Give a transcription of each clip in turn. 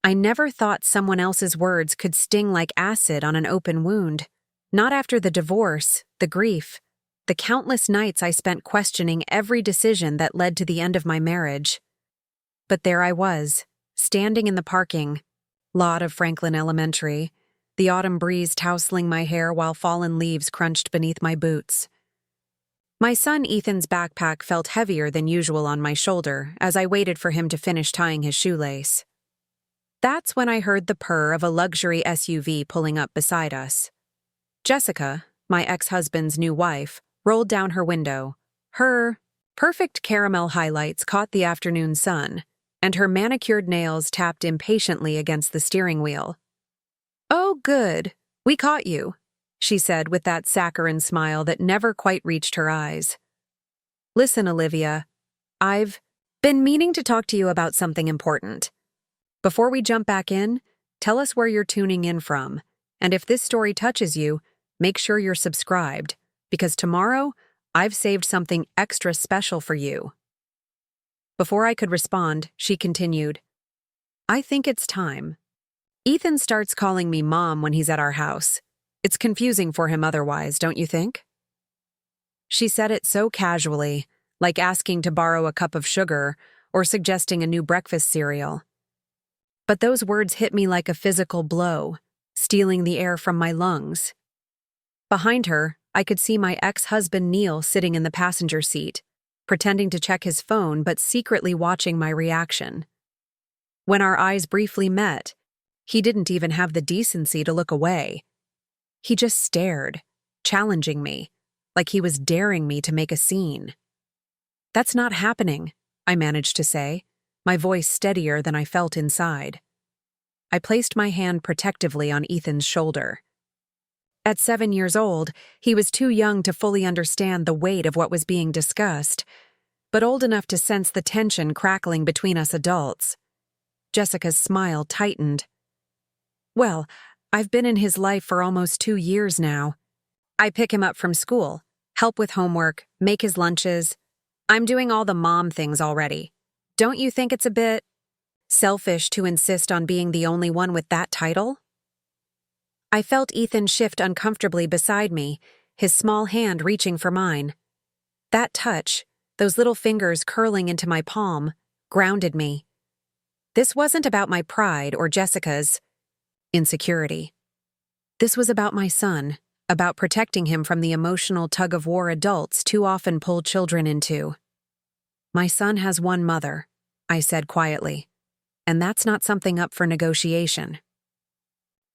I never thought someone else's words could sting like acid on an open wound. Not after the divorce, the grief, the countless nights I spent questioning every decision that led to the end of my marriage. But there I was, standing in the parking lot of Franklin Elementary, the autumn breeze tousling my hair while fallen leaves crunched beneath my boots. My son Ethan's backpack felt heavier than usual on my shoulder as I waited for him to finish tying his shoelace. That's when I heard the purr of a luxury SUV pulling up beside us. Jessica, my ex-husband's new wife, rolled down her window. Her perfect caramel highlights caught the afternoon sun, and her manicured nails tapped impatiently against the steering wheel. "Oh, good. We caught you," she said with that saccharine smile that never quite reached her eyes. "Listen, Olivia, I've been meaning to talk to you about something important. Before we jump back in, tell us where you're tuning in from, and if this story touches you, make sure you're subscribed, because tomorrow I've saved something extra special for you." Before I could respond, she continued, "I think it's time. Ethan starts calling me Mom when he's at our house. It's confusing for him otherwise, don't you think?" She said it so casually, like asking to borrow a cup of sugar or suggesting a new breakfast cereal. But those words hit me like a physical blow, stealing the air from my lungs. Behind her, I could see my ex-husband Neil sitting in the passenger seat, pretending to check his phone but secretly watching my reaction. When our eyes briefly met, he didn't even have the decency to look away. He just stared, challenging me, like he was daring me to make a scene. "That's not happening," I managed to say, my voice steadier than I felt inside. I placed my hand protectively on Ethan's shoulder. At 7 years old, he was too young to fully understand the weight of what was being discussed, but old enough to sense the tension crackling between us adults. Jessica's smile tightened. "Well, I've been in his life for almost 2 years now. I pick him up from school, help with homework, make his lunches. I'm doing all the mom things already. Don't you think it's a bit selfish to insist on being the only one with that title?" I felt Ethan shift uncomfortably beside me, his small hand reaching for mine. That touch, those little fingers curling into my palm, grounded me. This wasn't about my pride or Jessica's insecurity. This was about my son, about protecting him from the emotional tug-of-war adults too often pull children into. "My son has one mother," I said quietly, "and that's not something up for negotiation."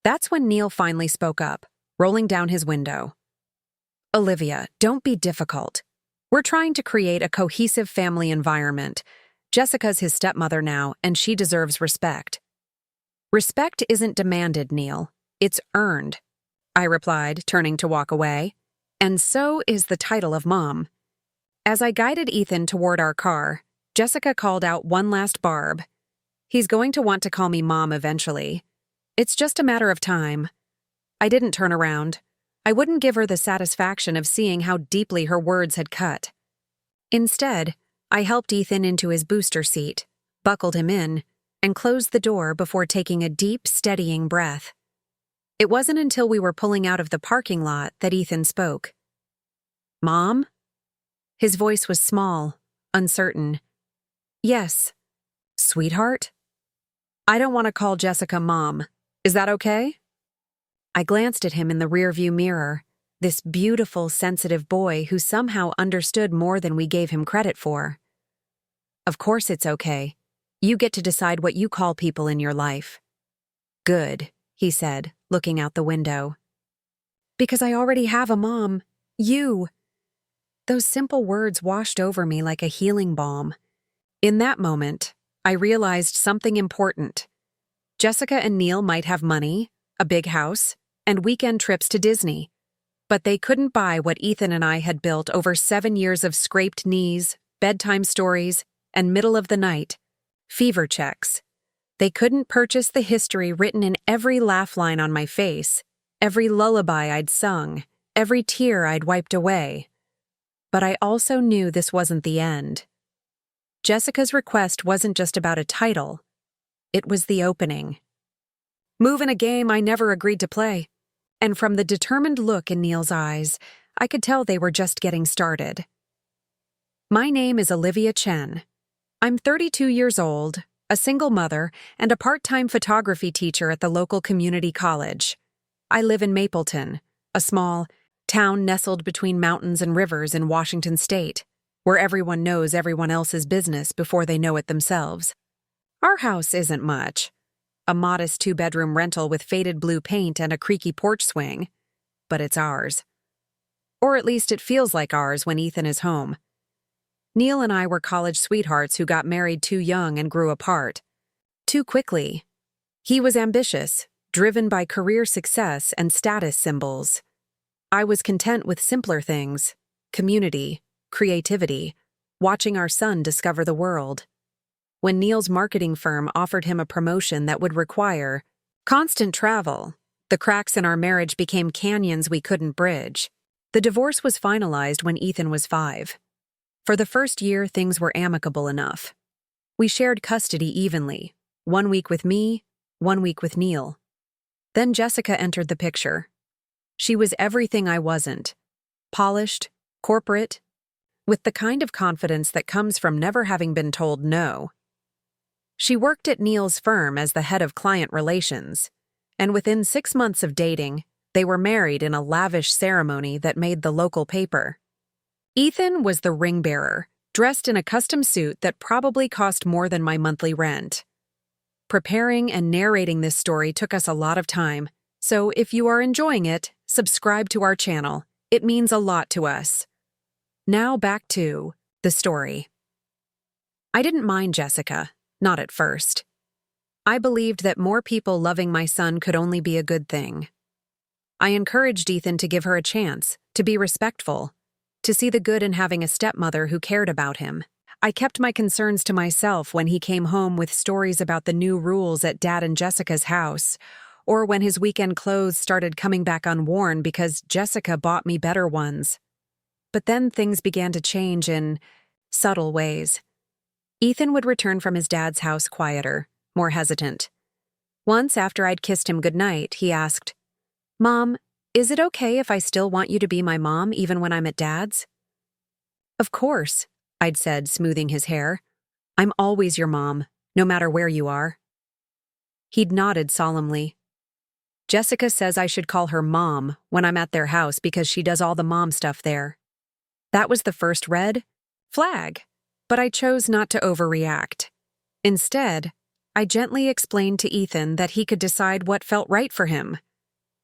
That's when Neil finally spoke up, rolling down his window. "Olivia, don't be difficult. We're trying to create a cohesive family environment. Jessica's his stepmother now, and she deserves respect." "Respect isn't demanded, Neil. It's earned," I replied, turning to walk away. "And so is the title of mom." As I guided Ethan toward our car, Jessica called out one last barb. "He's going to want to call me Mom eventually. It's just a matter of time." I didn't turn around. I wouldn't give her the satisfaction of seeing how deeply her words had cut. Instead, I helped Ethan into his booster seat, buckled him in, and closed the door before taking a deep, steadying breath. It wasn't until we were pulling out of the parking lot that Ethan spoke. "Mom?" His voice was small, uncertain. "Yes." "Sweetheart?" "I don't want to call Jessica Mom. Is that okay?" I glanced at him in the rearview mirror, this beautiful, sensitive boy who somehow understood more than we gave him credit for. "Of course it's okay. You get to decide what you call people in your life." "Good," he said, looking out the window. "Because I already have a mom. You." Those simple words washed over me like a healing balm. In that moment, I realized something important. Jessica and Neil might have money, a big house, and weekend trips to Disney, but they couldn't buy what Ethan and I had built over 7 years of scraped knees, bedtime stories, and middle-of-the-night fever checks. They couldn't purchase the history written in every laugh line on my face, every lullaby I'd sung, every tear I'd wiped away. But I also knew this wasn't the end. Jessica's request wasn't just about a title. It was the opening. Move in a game I never agreed to play. And from the determined look in Neil's eyes, I could tell they were just getting started. My name is Olivia Chen. I'm 32 years old, a single mother, and a part-time photography teacher at the local community college. I live in Mapleton, a small town nestled between mountains and rivers in Washington state, where everyone knows everyone else's business before they know it themselves. Our house isn't much. A modest 2-bedroom rental with faded blue paint and a creaky porch swing. But it's ours. Or at least it feels like ours when Ethan is home. Neil and I were college sweethearts who got married too young and grew apart. Too quickly. He was ambitious, driven by career success and status symbols. I was content with simpler things, community, creativity, watching our son discover the world. When Neil's marketing firm offered him a promotion that would require constant travel, the cracks in our marriage became canyons we couldn't bridge. The divorce was finalized when Ethan was 5. For the first year, things were amicable enough. We shared custody evenly, 1 week with me, 1 week with Neil. Then Jessica entered the picture. She was everything I wasn't. Polished, corporate, with the kind of confidence that comes from never having been told no. She worked at Neil's firm as the head of client relations, and within 6 months of dating, they were married in a lavish ceremony that made the local paper. Ethan was the ring bearer, dressed in a custom suit that probably cost more than my monthly rent. Preparing and narrating this story took us a lot of time, so if you are enjoying it, subscribe to our channel. It means a lot to us. Now back to the story. I didn't mind Jessica. Not at first. I believed that more people loving my son could only be a good thing. I encouraged Ethan to give her a chance, to be respectful, to see the good in having a stepmother who cared about him. I kept my concerns to myself when he came home with stories about the new rules at Dad and Jessica's house, or when his weekend clothes started coming back unworn because Jessica bought me better ones. But then things began to change in subtle ways. Ethan would return from his dad's house quieter, more hesitant. Once, after I'd kissed him goodnight, he asked, "Mom, is it okay if I still want you to be my mom even when I'm at Dad's?" "Of course," I'd said, smoothing his hair. "I'm always your mom, no matter where you are." He'd nodded solemnly. "Jessica says I should call her Mom when I'm at their house because she does all the mom stuff there." That was the first red flag. But I chose not to overreact. Instead, I gently explained to Ethan that he could decide what felt right for him.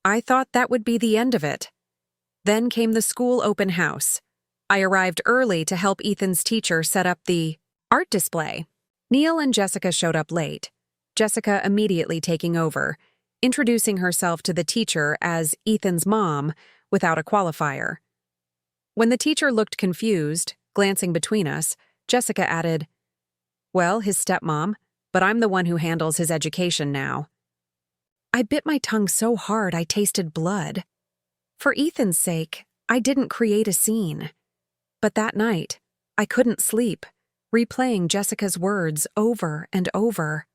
I thought that would be the end of it. Then came the school open house. I arrived early to help Ethan's teacher set up the art display. Neil and Jessica showed up late, Jessica immediately taking over, introducing herself to the teacher as Ethan's mom without a qualifier. When the teacher looked confused, glancing between us, Jessica added, "Well, his stepmom, but I'm the one who handles his education now." I bit my tongue so hard I tasted blood. For Ethan's sake, I didn't create a scene. But that night, I couldn't sleep, replaying Jessica's words over and over.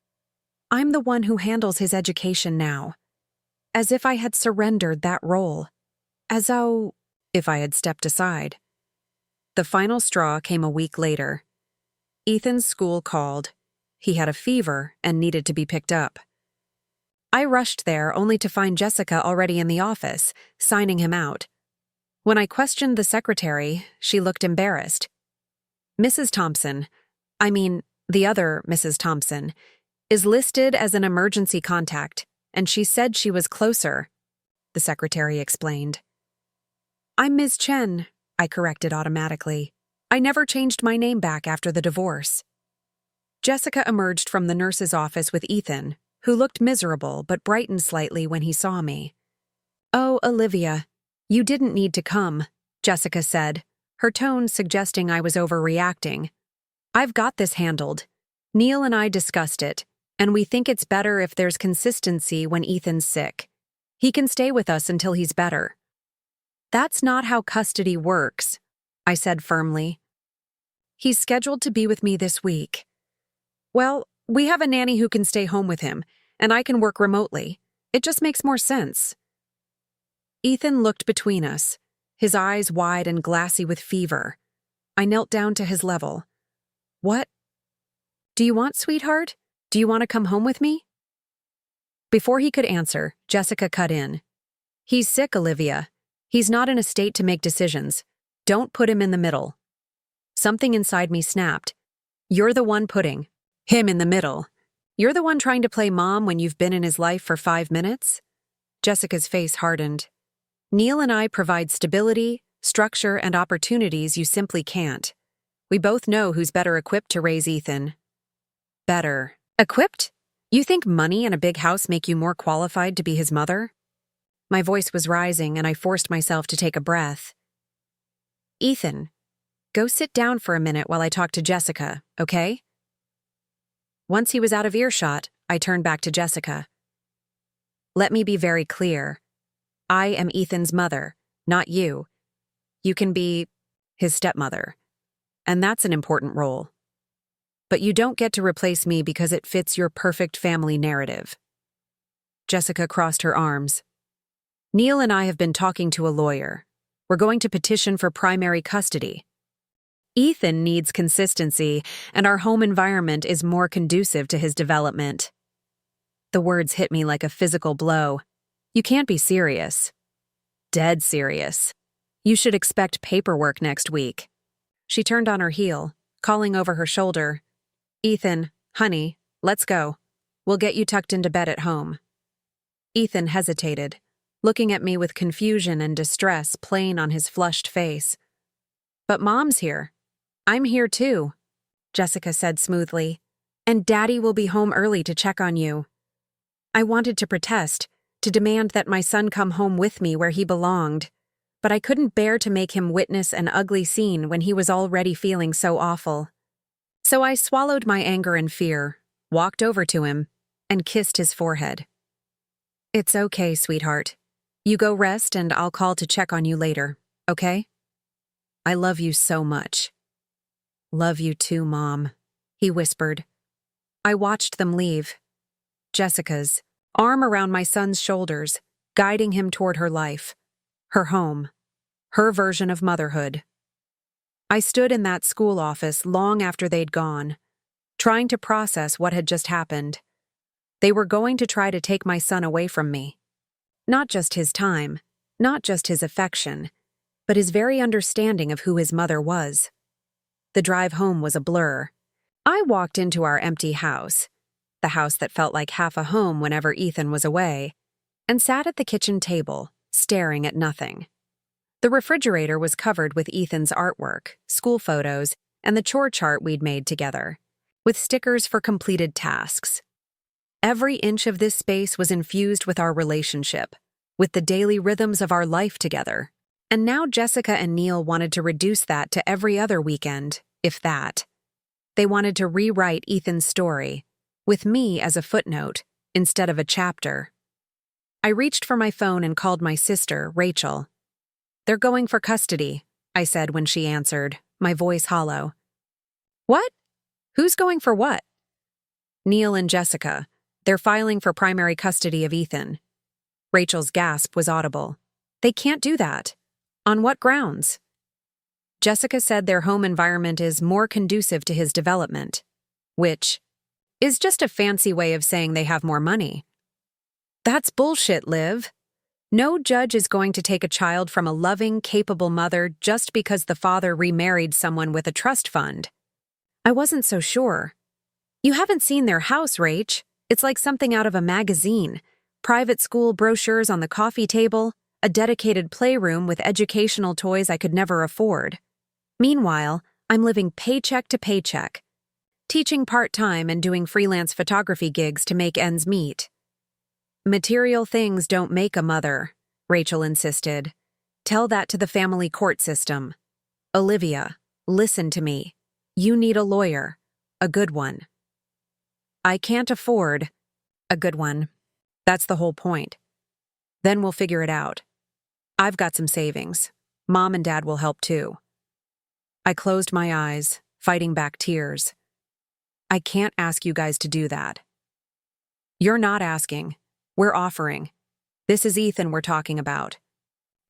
I'm the one who handles his education now. As if I had surrendered that role. As though if I had stepped aside. The final straw came a week later. Ethan's school called. He had a fever and needed to be picked up. I rushed there only to find Jessica already in the office, signing him out. When I questioned the secretary, she looked embarrassed. "Mrs. Thompson, the other Mrs. Thompson, is listed as an emergency contact, and she said she was closer," the secretary explained. "I'm Ms. Chen," I corrected automatically. I never changed my name back after the divorce. Jessica emerged from the nurse's office with Ethan, who looked miserable but brightened slightly when he saw me. "Oh, Olivia, you didn't need to come," Jessica said, her tone suggesting I was overreacting. "I've got this handled. Neil and I discussed it, and we think it's better if there's consistency when Ethan's sick. He can stay with us until he's better." "That's not how custody works," I said firmly. "He's scheduled to be with me this week." "Well, We have a nanny who can stay home with him, and I can work remotely. It just makes more sense. Ethan looked between us, his eyes wide and glassy with fever. I knelt down to his level. What do you want, sweetheart? Do you want to come home with me? Before he could answer, Jessica cut in. He's sick, Olivia. He's not in a state to make decisions. Don't put him in the middle. Something inside me snapped. You're the one putting him in the middle. You're the one trying to play mom when you've been in his life for 5 minutes? Jessica's face hardened. Neil and I provide stability, structure, and opportunities you simply can't. We both know who's better equipped to raise Ethan. Better equipped? You think money and a big house make you more qualified to be his mother? My voice was rising, and I forced myself to take a breath. Ethan, go sit down for a minute while I talk to Jessica, okay? Once he was out of earshot, I turned back to Jessica. Let me be very clear. I am Ethan's mother, not you. You can be his stepmother, and that's an important role. But you don't get to replace me because it fits your perfect family narrative. Jessica crossed her arms. Neil and I have been talking to a lawyer. We're going to petition for primary custody. Ethan needs consistency, and our home environment is more conducive to his development. The words hit me like a physical blow. You can't be serious. Dead serious. You should expect paperwork next week. She turned on her heel, calling over her shoulder. Ethan, honey, let's go. We'll get you tucked into bed at home. Ethan hesitated, looking at me with confusion and distress plain on his flushed face. But Mom's here. I'm here too, Jessica said smoothly, and Daddy will be home early to check on you. I wanted to protest, to demand that my son come home with me where he belonged, but I couldn't bear to make him witness an ugly scene when he was already feeling so awful. So I swallowed my anger and fear, walked over to him, and kissed his forehead. It's okay, sweetheart. You go rest and I'll call to check on you later, okay? I love you so much. Love you too, Mom, he whispered. I watched them leave. Jessica's arm around my son's shoulders, guiding him toward her life, her home, her version of motherhood. I stood in that school office long after they'd gone, trying to process what had just happened. They were going to try to take my son away from me. Not just his time, not just his affection, but his very understanding of who his mother was. The drive home was a blur. I walked into our empty house, the house that felt like half a home whenever Ethan was away, and sat at the kitchen table, staring at nothing. The refrigerator was covered with Ethan's artwork, school photos, and the chore chart we'd made together, with stickers for completed tasks. Every inch of this space was infused with our relationship, with the daily rhythms of our life together. And now Jessica and Neil wanted to reduce that to every other weekend, if that. They wanted to rewrite Ethan's story, with me as a footnote instead of a chapter. I reached for my phone and called my sister, Rachel. They're going for custody, I said when she answered, my voice hollow. What? Who's going for what? Neil and Jessica. They're filing for primary custody of Ethan. Rachel's gasp was audible. They can't do that. On what grounds? Jessica said their home environment is more conducive to his development, which is just a fancy way of saying they have more money. That's bullshit, Liv. No judge is going to take a child from a loving, capable mother just because the father remarried someone with a trust fund. I wasn't so sure. You haven't seen their house, Rach. It's like something out of a magazine. Private school brochures on the coffee table, a dedicated playroom with educational toys I could never afford. Meanwhile, I'm living paycheck to paycheck, teaching part-time and doing freelance photography gigs to make ends meet. Material things don't make a mother, Rachel insisted. Tell that to the family court system. Olivia, listen to me. You need a lawyer. A good one. I can't afford a good one. That's the whole point. Then we'll figure it out. I've got some savings. Mom and Dad will help too. I closed my eyes, fighting back tears. I can't ask you guys to do that. You're not asking. We're offering. This is Ethan we're talking about.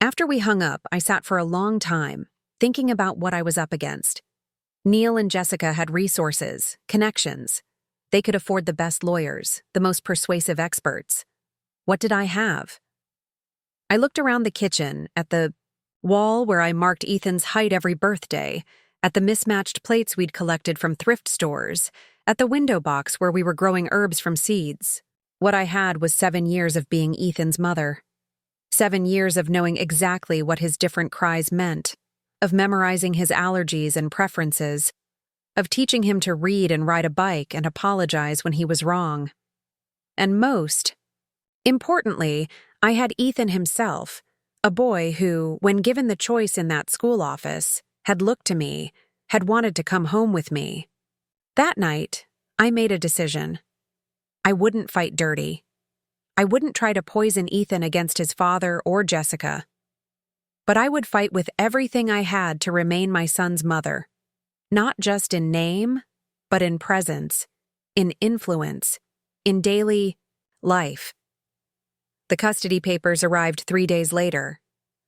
After we hung up, I sat for a long time, thinking about what I was up against. Neil and Jessica had resources, connections. They could afford the best lawyers, the most persuasive experts. What did I have? I looked around the kitchen, at the wall where I marked Ethan's height every birthday, at the mismatched plates we'd collected from thrift stores, at the window box where we were growing herbs from seeds. What I had was 7 years of being Ethan's mother. 7 years of knowing exactly what his different cries meant, of memorizing his allergies and preferences, of teaching him to read and ride a bike and apologize when he was wrong. And most importantly, I had Ethan himself, a boy who, when given the choice in that school office, had looked to me, had wanted to come home with me. That night, I made a decision. I wouldn't fight dirty. I wouldn't try to poison Ethan against his father or Jessica. But I would fight with everything I had to remain my son's mother, not just in name, but in presence, in influence, in daily life. The custody papers arrived 3 days later.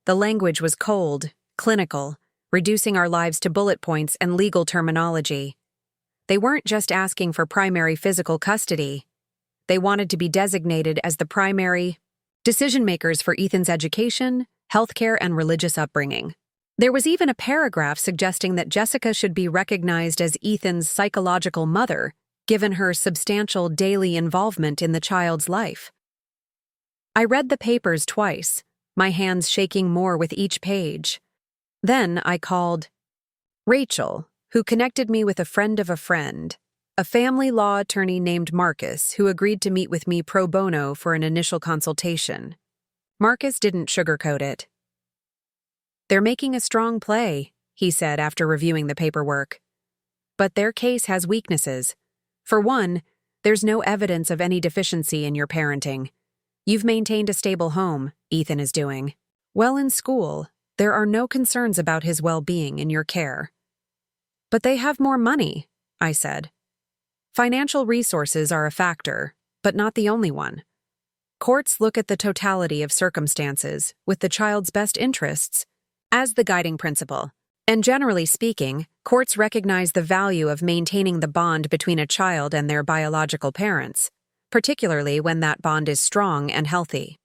The language was cold, clinical, reducing our lives to bullet points and legal terminology. They weren't just asking for primary physical custody. They wanted to be designated as the primary decision-makers for Ethan's education, healthcare, and religious upbringing. There was even a paragraph suggesting that Jessica should be recognized as Ethan's psychological mother, given her substantial daily involvement in the child's life. I read the papers twice, my hands shaking more with each page. Then I called Rachel, who connected me with a friend of a friend, a family law attorney named Marcus, who agreed to meet with me pro bono for an initial consultation. Marcus didn't sugarcoat it. "They're making a strong play," he said after reviewing the paperwork. "But their case has weaknesses. For one, there's no evidence of any deficiency in your parenting. You've maintained a stable home, Ethan is doing. Well in school, there are no concerns about his well-being in your care." "But they have more money," I said. "Financial resources are a factor, but not the only one. Courts look at the totality of circumstances, with the child's best interests as the guiding principle. And generally speaking, courts recognize the value of maintaining the bond between a child and their biological parents, particularly when that bond is strong and healthy."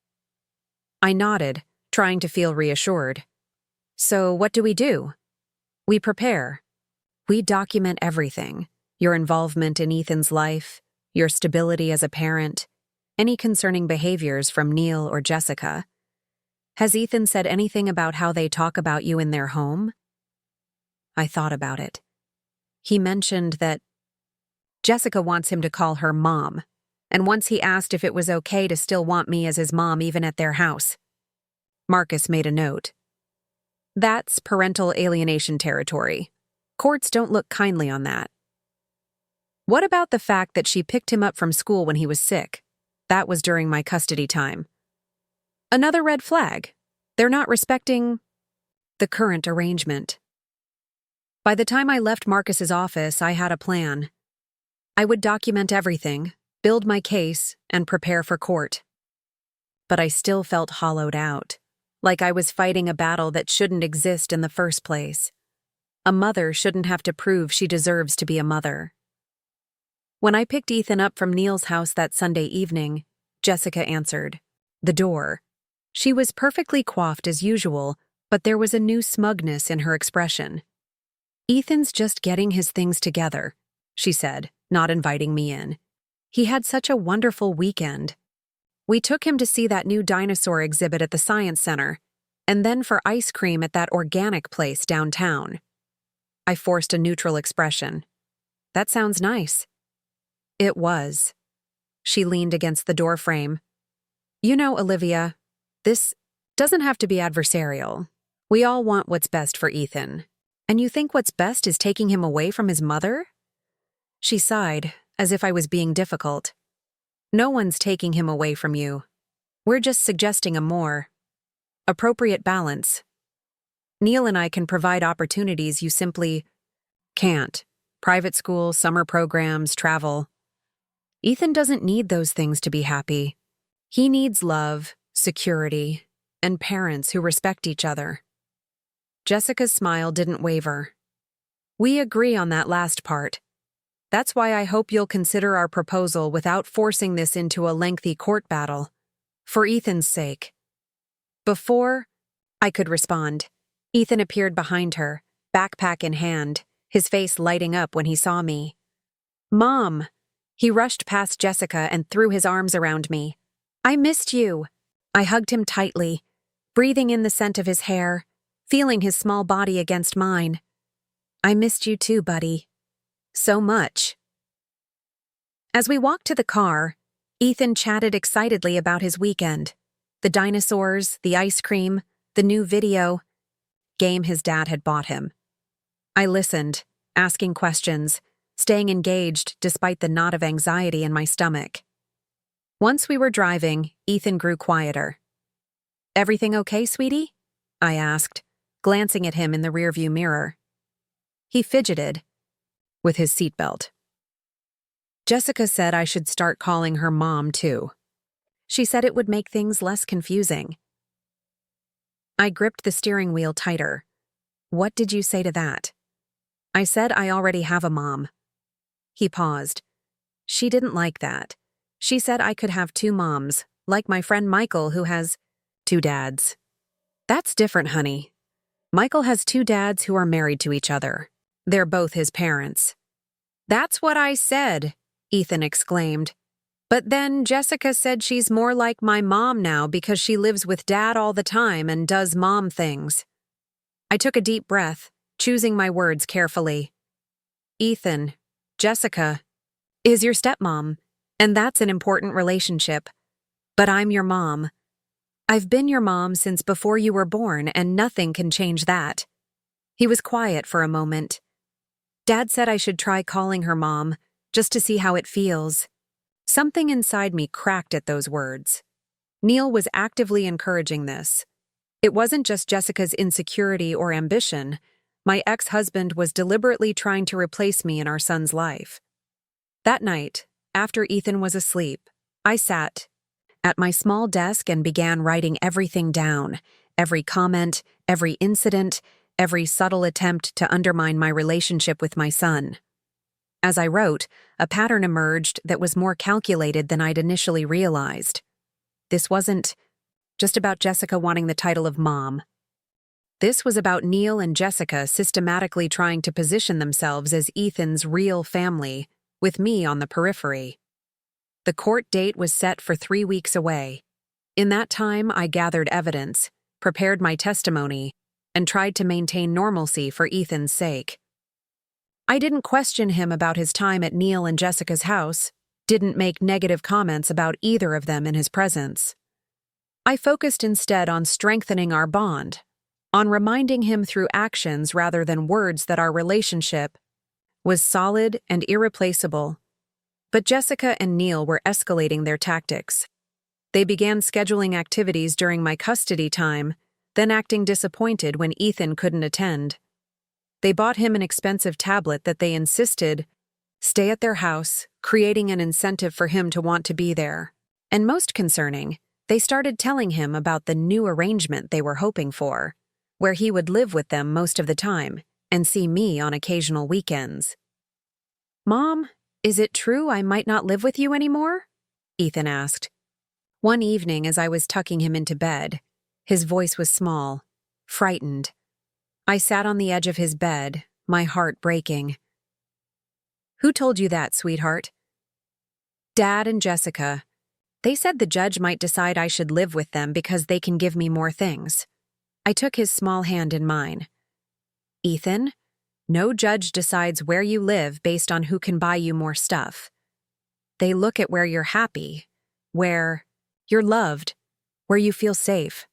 I nodded, trying to feel reassured. "So what do? We prepare. We document everything. Your involvement in Ethan's life, your stability as a parent, any concerning behaviors from Neil or Jessica. Has Ethan said anything about how they talk about you in their home?" I thought about it. He mentioned that Jessica wants him to call her mom, and once he asked if it was okay to still want me as his mom even at their house. Marcus made a note. "That's parental alienation territory. Courts don't look kindly on that." "What about the fact that she picked him up from school when he was sick? That was during my custody time." "Another red flag. They're not respecting the current arrangement." By the time I left Marcus's office, I had a plan. I would document everything, build my case, and prepare for court. But I still felt hollowed out, like I was fighting a battle that shouldn't exist in the first place. A mother shouldn't have to prove she deserves to be a mother. When I picked Ethan up from Neil's house that Sunday evening, Jessica answered the door. She was perfectly coiffed as usual, but there was a new smugness in her expression. "Ethan's just getting his things together," she said, not inviting me in. "He had such a wonderful weekend. We took him to see that new dinosaur exhibit at the Science Center, and then for ice cream at that organic place downtown." I forced a neutral expression. "That sounds nice." It was. She leaned against the doorframe. "You know, Olivia, this doesn't have to be adversarial. We all want what's best for Ethan. And you think what's best is taking him away from his mother?" She sighed, as if I was being difficult. "No one's taking him away from you. We're just suggesting a more appropriate balance. Neil and I can provide opportunities you simply can't. Private school, summer programs, travel. Ethan doesn't need those things to be happy. He needs love, security, and parents who respect each other. Jessica's smile didn't waver. We agree on that last part. That's why I hope you'll consider our proposal without forcing this into a lengthy court battle. For Ethan's sake. Before I could respond, Ethan appeared behind her, backpack in hand, his face lighting up when he saw me. Mom! He rushed past Jessica and threw his arms around me. I missed you. I hugged him tightly, breathing in the scent of his hair, feeling his small body against mine. I missed you too, buddy. So much. As we walked to the car, Ethan chatted excitedly about his weekend. The dinosaurs, the ice cream, the new video game his dad had bought him. I listened, asking questions, staying engaged despite the knot of anxiety in my stomach. Once we were driving, Ethan grew quieter. Everything okay, sweetie? I asked, glancing at him in the rearview mirror. He fidgeted with his seatbelt. Jessica said I should start calling her mom, too. She said it would make things less confusing. I gripped the steering wheel tighter. What did you say to that? I said I already have a mom. He paused. She didn't like that. She said I could have two moms, like my friend Michael who has two dads. That's different, honey. Michael has two dads who are married to each other. They're both his parents. That's what I said, Ethan exclaimed. But then Jessica said she's more like my mom now because she lives with dad all the time and does mom things. I took a deep breath, choosing my words carefully. Ethan, Jessica is your stepmom, and that's an important relationship. But I'm your mom. I've been your mom since before you were born, and nothing can change that. He was quiet for a moment. Dad said I should try calling her mom, just to see how it feels. Something inside me cracked at those words. Neil was actively encouraging this. It wasn't just Jessica's insecurity or ambition. My ex-husband was deliberately trying to replace me in our son's life. That night, after Ethan was asleep, I sat at my small desk and began writing everything down, every comment, every incident, every subtle attempt to undermine my relationship with my son. As I wrote, a pattern emerged that was more calculated than I'd initially realized. This wasn't just about Jessica wanting the title of mom. This was about Neil and Jessica systematically trying to position themselves as Ethan's real family, with me on the periphery. The court date was set for 3 weeks away. In that time, I gathered evidence, prepared my testimony, and tried to maintain normalcy for Ethan's sake. I didn't question him about his time at Neil and Jessica's house, didn't make negative comments about either of them in his presence. I focused instead on strengthening our bond, on reminding him through actions rather than words that our relationship was solid and irreplaceable. But Jessica and Neil were escalating their tactics. They began scheduling activities during my custody time, then acting disappointed when Ethan couldn't attend. They bought him an expensive tablet that they insisted stay at their house, creating an incentive for him to want to be there. And most concerning, they started telling him about the new arrangement they were hoping for, where he would live with them most of the time and see me on occasional weekends. Mom, is it true I might not live with you anymore? Ethan asked. One evening as I was tucking him into bed, his voice was small, frightened. I sat on the edge of his bed, my heart breaking. Who told you that, sweetheart? Dad and Jessica. They said the judge might decide I should live with them because they can give me more things. I took his small hand in mine. Ethan, no judge decides where you live based on who can buy you more stuff. They look at where you're happy, where you're loved, where you feel safe.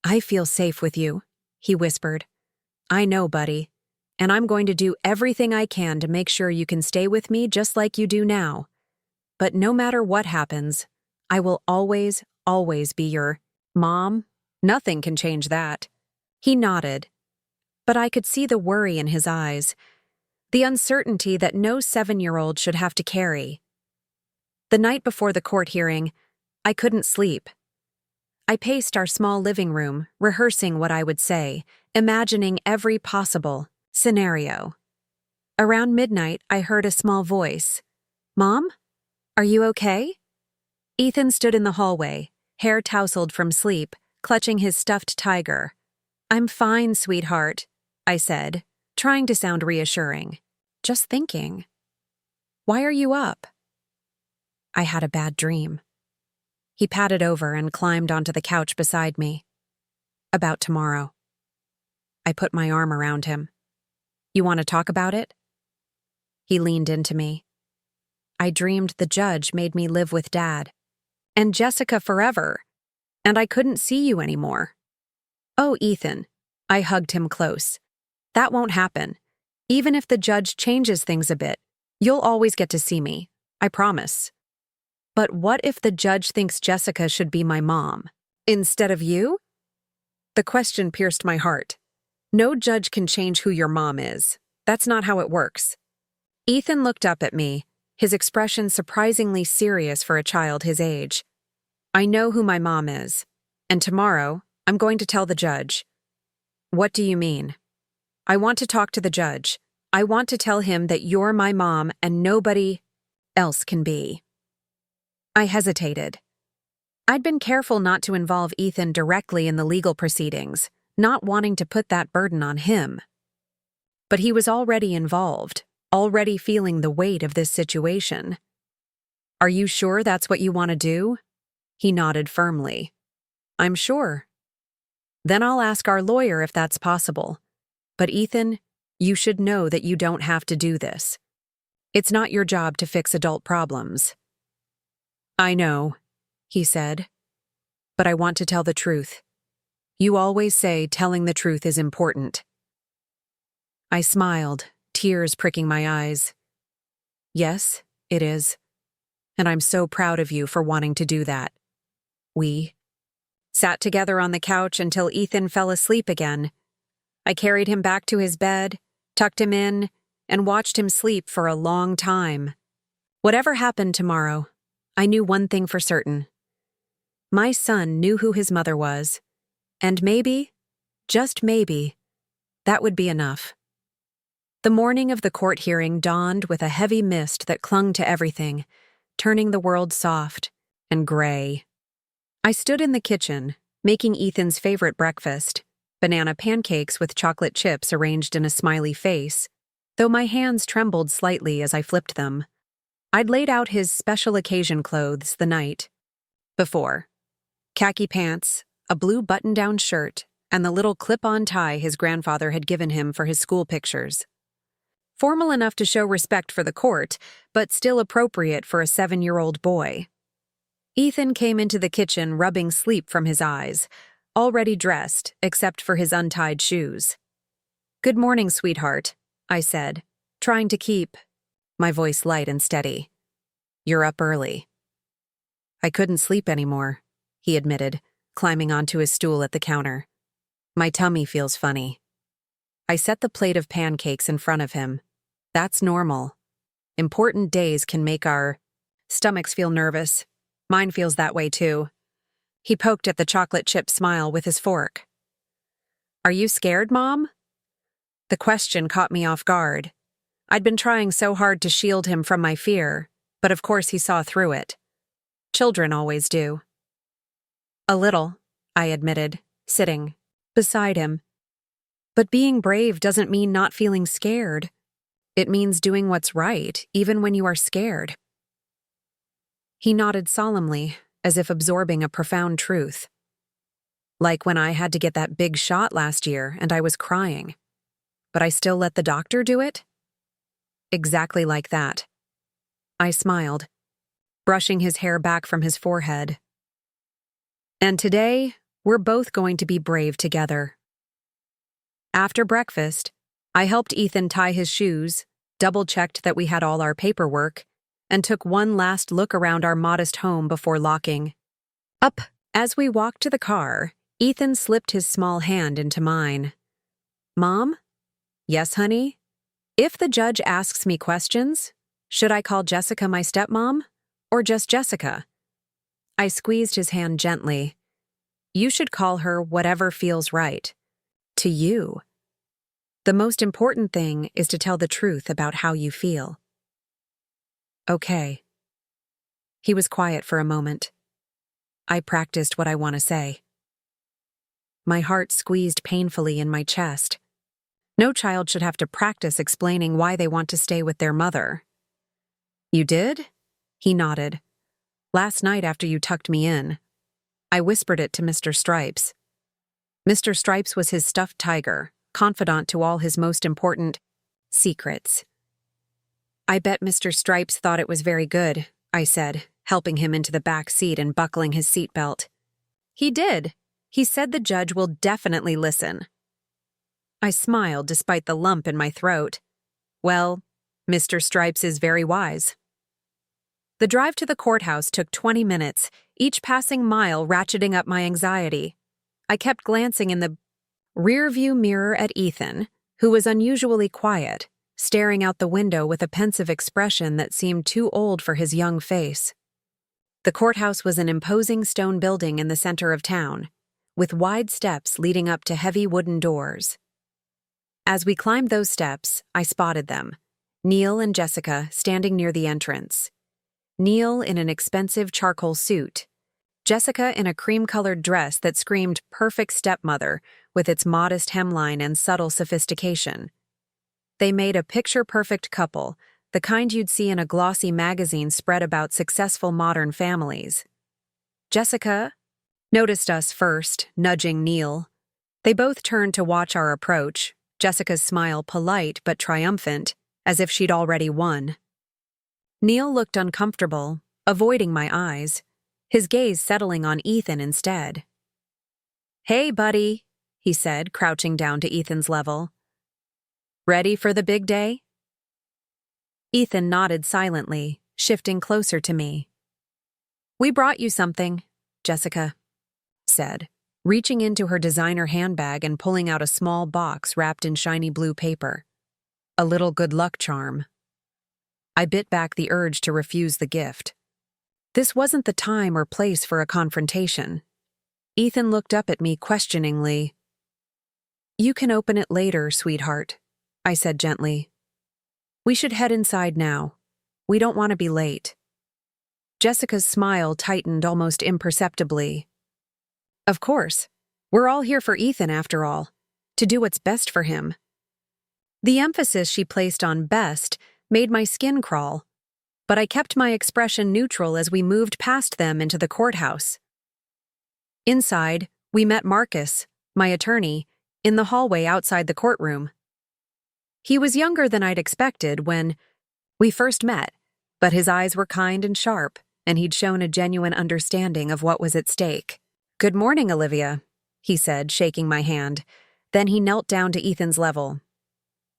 I feel safe with you, he whispered. I know, buddy, and I'm going to do everything I can to make sure you can stay with me just like you do now. But no matter what happens, I will always, always be your mom. Nothing can change that. He nodded, but I could see the worry in his eyes. The uncertainty that no 7-year-old should have to carry. The night before the court hearing, I couldn't sleep. I paced our small living room, rehearsing what I would say, imagining every possible scenario. Around midnight, I heard a small voice. "Mom? Are you okay?" Ethan stood in the hallway, hair tousled from sleep, clutching his stuffed tiger. "I'm fine, sweetheart," I said, trying to sound reassuring. "Just thinking. Why are you up?" "I had a bad dream." He patted over and climbed onto the couch beside me. "About tomorrow." I put my arm around him. "You want to talk about it?" He leaned into me. "I dreamed the judge made me live with Dad. And Jessica forever. And I couldn't see you anymore." "Oh, Ethan." I hugged him close. "That won't happen. Even if the judge changes things a bit, you'll always get to see me. I promise." "But what if the judge thinks Jessica should be my mom, instead of you?" The question pierced my heart. No judge can change who your mom is. That's not how it works. Ethan looked up at me, his expression surprisingly serious for a child his age. "I know who my mom is, and tomorrow I'm going to tell the judge." "What do you mean?" "I want to talk to the judge. I want to tell him that you're my mom and nobody else can be." I hesitated. I'd been careful not to involve Ethan directly in the legal proceedings, not wanting to put that burden on him. But he was already involved, already feeling the weight of this situation. "Are you sure that's what you want to do?" He nodded firmly. "I'm sure." "Then I'll ask our lawyer if that's possible. But Ethan, you should know that you don't have to do this. It's not your job to fix adult problems." "I know," he said. "But I want to tell the truth. You always say telling the truth is important." I smiled, tears pricking my eyes. "Yes, it is. And I'm so proud of you for wanting to do that." We sat together on the couch until Ethan fell asleep again. I carried him back to his bed, tucked him in, and watched him sleep for a long time. Whatever happened tomorrow, I knew one thing for certain. My son knew who his mother was, and maybe, just maybe, that would be enough. The morning of the court hearing dawned with a heavy mist that clung to everything, turning the world soft and gray. I stood in the kitchen, making Ethan's favorite breakfast, banana pancakes with chocolate chips arranged in a smiley face, though my hands trembled slightly as I flipped them. I'd laid out his special occasion clothes the night before. Khaki pants, a blue button-down shirt, and the little clip-on tie his grandfather had given him for his school pictures. Formal enough to show respect for the court, but still appropriate for a 7-year-old boy. Ethan came into the kitchen rubbing sleep from his eyes, already dressed except for his untied shoes. "Good morning, sweetheart," I said, trying to keep my voice light and steady. "You're up early." "I couldn't sleep anymore," he admitted, climbing onto his stool at the counter. "My tummy feels funny." I set the plate of pancakes in front of him. That's normal. Important days can make our stomachs feel nervous. Mine feels that way too. He poked at the chocolate chip smile with his fork. "Are you scared, Mom?" The question caught me off guard. I'd been trying so hard to shield him from my fear, but of course he saw through it. Children always do. "A little," I admitted, sitting beside him. "But being brave doesn't mean not feeling scared. It means doing what's right, even when you are scared." He nodded solemnly, as if absorbing a profound truth. "Like when I had to get that big shot last year and I was crying. But I still let the doctor do it?" "Exactly like that." I smiled, brushing his hair back from his forehead. "And today, we're both going to be brave together." After breakfast, I helped Ethan tie his shoes, double-checked that we had all our paperwork, and took one last look around our modest home before locking up. As we walked to the car, Ethan slipped his small hand into mine. "Mom?" "Yes, honey?" If the judge asks me questions, should I call Jessica my stepmom, or just Jessica? I squeezed his hand gently. You should call her whatever feels right. To you. The most important thing is to tell the truth about how you feel. Okay. He was quiet for a moment. I practiced what I want to say. My heart squeezed painfully in my chest. No child should have to practice explaining why they want to stay with their mother. You did? He nodded. Last night after you tucked me in. I whispered it to Mr. Stripes. Mr. Stripes was his stuffed tiger, confidant to all his most important secrets. I bet Mr. Stripes thought it was very good, I said, helping him into the back seat and buckling his seatbelt. He did. He said the judge will definitely listen. I smiled despite the lump in my throat. Well, Mr. Stripes is very wise. The drive to the courthouse took 20 minutes, each passing mile ratcheting up my anxiety. I kept glancing in the rearview mirror at Ethan, who was unusually quiet, staring out the window with a pensive expression that seemed too old for his young face. The courthouse was an imposing stone building in the center of town, with wide steps leading up to heavy wooden doors. As we climbed those steps, I spotted them, Neil and Jessica standing near the entrance. Neil in an expensive charcoal suit, Jessica in a cream-colored dress that screamed perfect stepmother with its modest hemline and subtle sophistication. They made a picture-perfect couple, the kind you'd see in a glossy magazine spread about successful modern families. Jessica noticed us first, nudging Neil. They both turned to watch our approach, Jessica's smile polite but triumphant, as if she'd already won. Neil looked uncomfortable, avoiding my eyes, his gaze settling on Ethan instead. Hey, buddy, he said, crouching down to Ethan's level. Ready for the big day? Ethan nodded silently, shifting closer to me. We brought you something, Jessica said, reaching into her designer handbag and pulling out a small box wrapped in shiny blue paper. A little good luck charm. I bit back the urge to refuse the gift. This wasn't the time or place for a confrontation. Ethan looked up at me questioningly. You can open it later, sweetheart, I said gently. We should head inside now. We don't want to be late. Jessica's smile tightened almost imperceptibly. Of course. We're all here for Ethan after all, to do what's best for him. The emphasis she placed on best made my skin crawl, but I kept my expression neutral as we moved past them into the courthouse. Inside, we met Marcus, my attorney, in the hallway outside the courtroom. He was younger than I'd expected when we first met, but his eyes were kind and sharp, and he'd shown a genuine understanding of what was at stake. Good morning, Olivia, he said, shaking my hand. Then he knelt down to Ethan's level.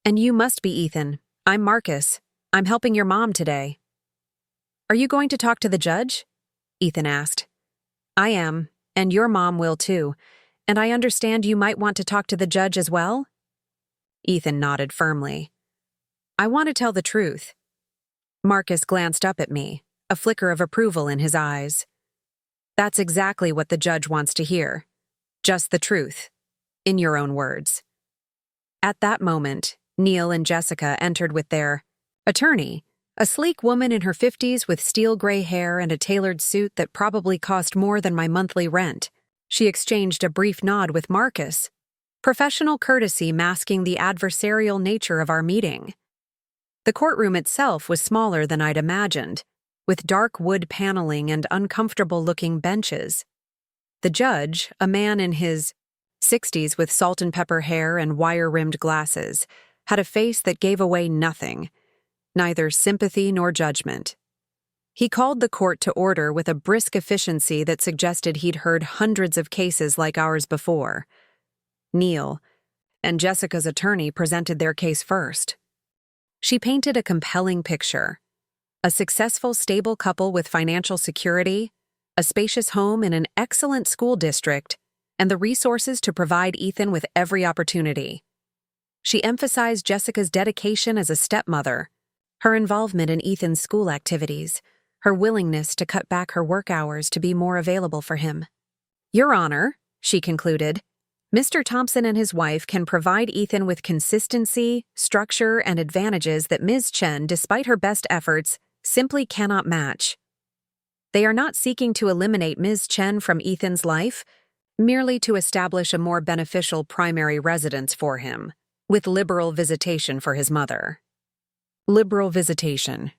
And you must be Ethan. I'm Marcus. I'm helping your mom today. Are you going to talk to the judge? Ethan asked. I am, and your mom will too. And I understand you might want to talk to the judge as well? Ethan nodded firmly. I want to tell the truth. Marcus glanced up at me, a flicker of approval in his eyes. That's exactly what the judge wants to hear. Just the truth, in your own words. At that moment, Neil and Jessica entered with their attorney, a sleek woman in her 50s with steel gray hair and a tailored suit that probably cost more than my monthly rent. She exchanged a brief nod with Marcus, professional courtesy masking the adversarial nature of our meeting. The courtroom itself was smaller than I'd imagined, with dark wood paneling and uncomfortable-looking benches. The judge, a man in his 60s with salt and pepper hair and wire-rimmed glasses, had a face that gave away nothing, neither sympathy nor judgment. He called the court to order with a brisk efficiency that suggested he'd heard hundreds of cases like ours before. Neil and Jessica's attorney presented their case first. She painted a compelling picture. A successful, stable couple with financial security, a spacious home in an excellent school district, and the resources to provide Ethan with every opportunity. She emphasized Jessica's dedication as a stepmother, her involvement in Ethan's school activities, her willingness to cut back her work hours to be more available for him. Your Honor, she concluded, Mr. Thompson and his wife can provide Ethan with consistency, structure, and advantages that Ms. Chen, despite her best efforts, simply cannot match. They are not seeking to eliminate Ms. Chen from Ethan's life, merely to establish a more beneficial primary residence for him, with liberal visitation for his mother. Liberal visitation.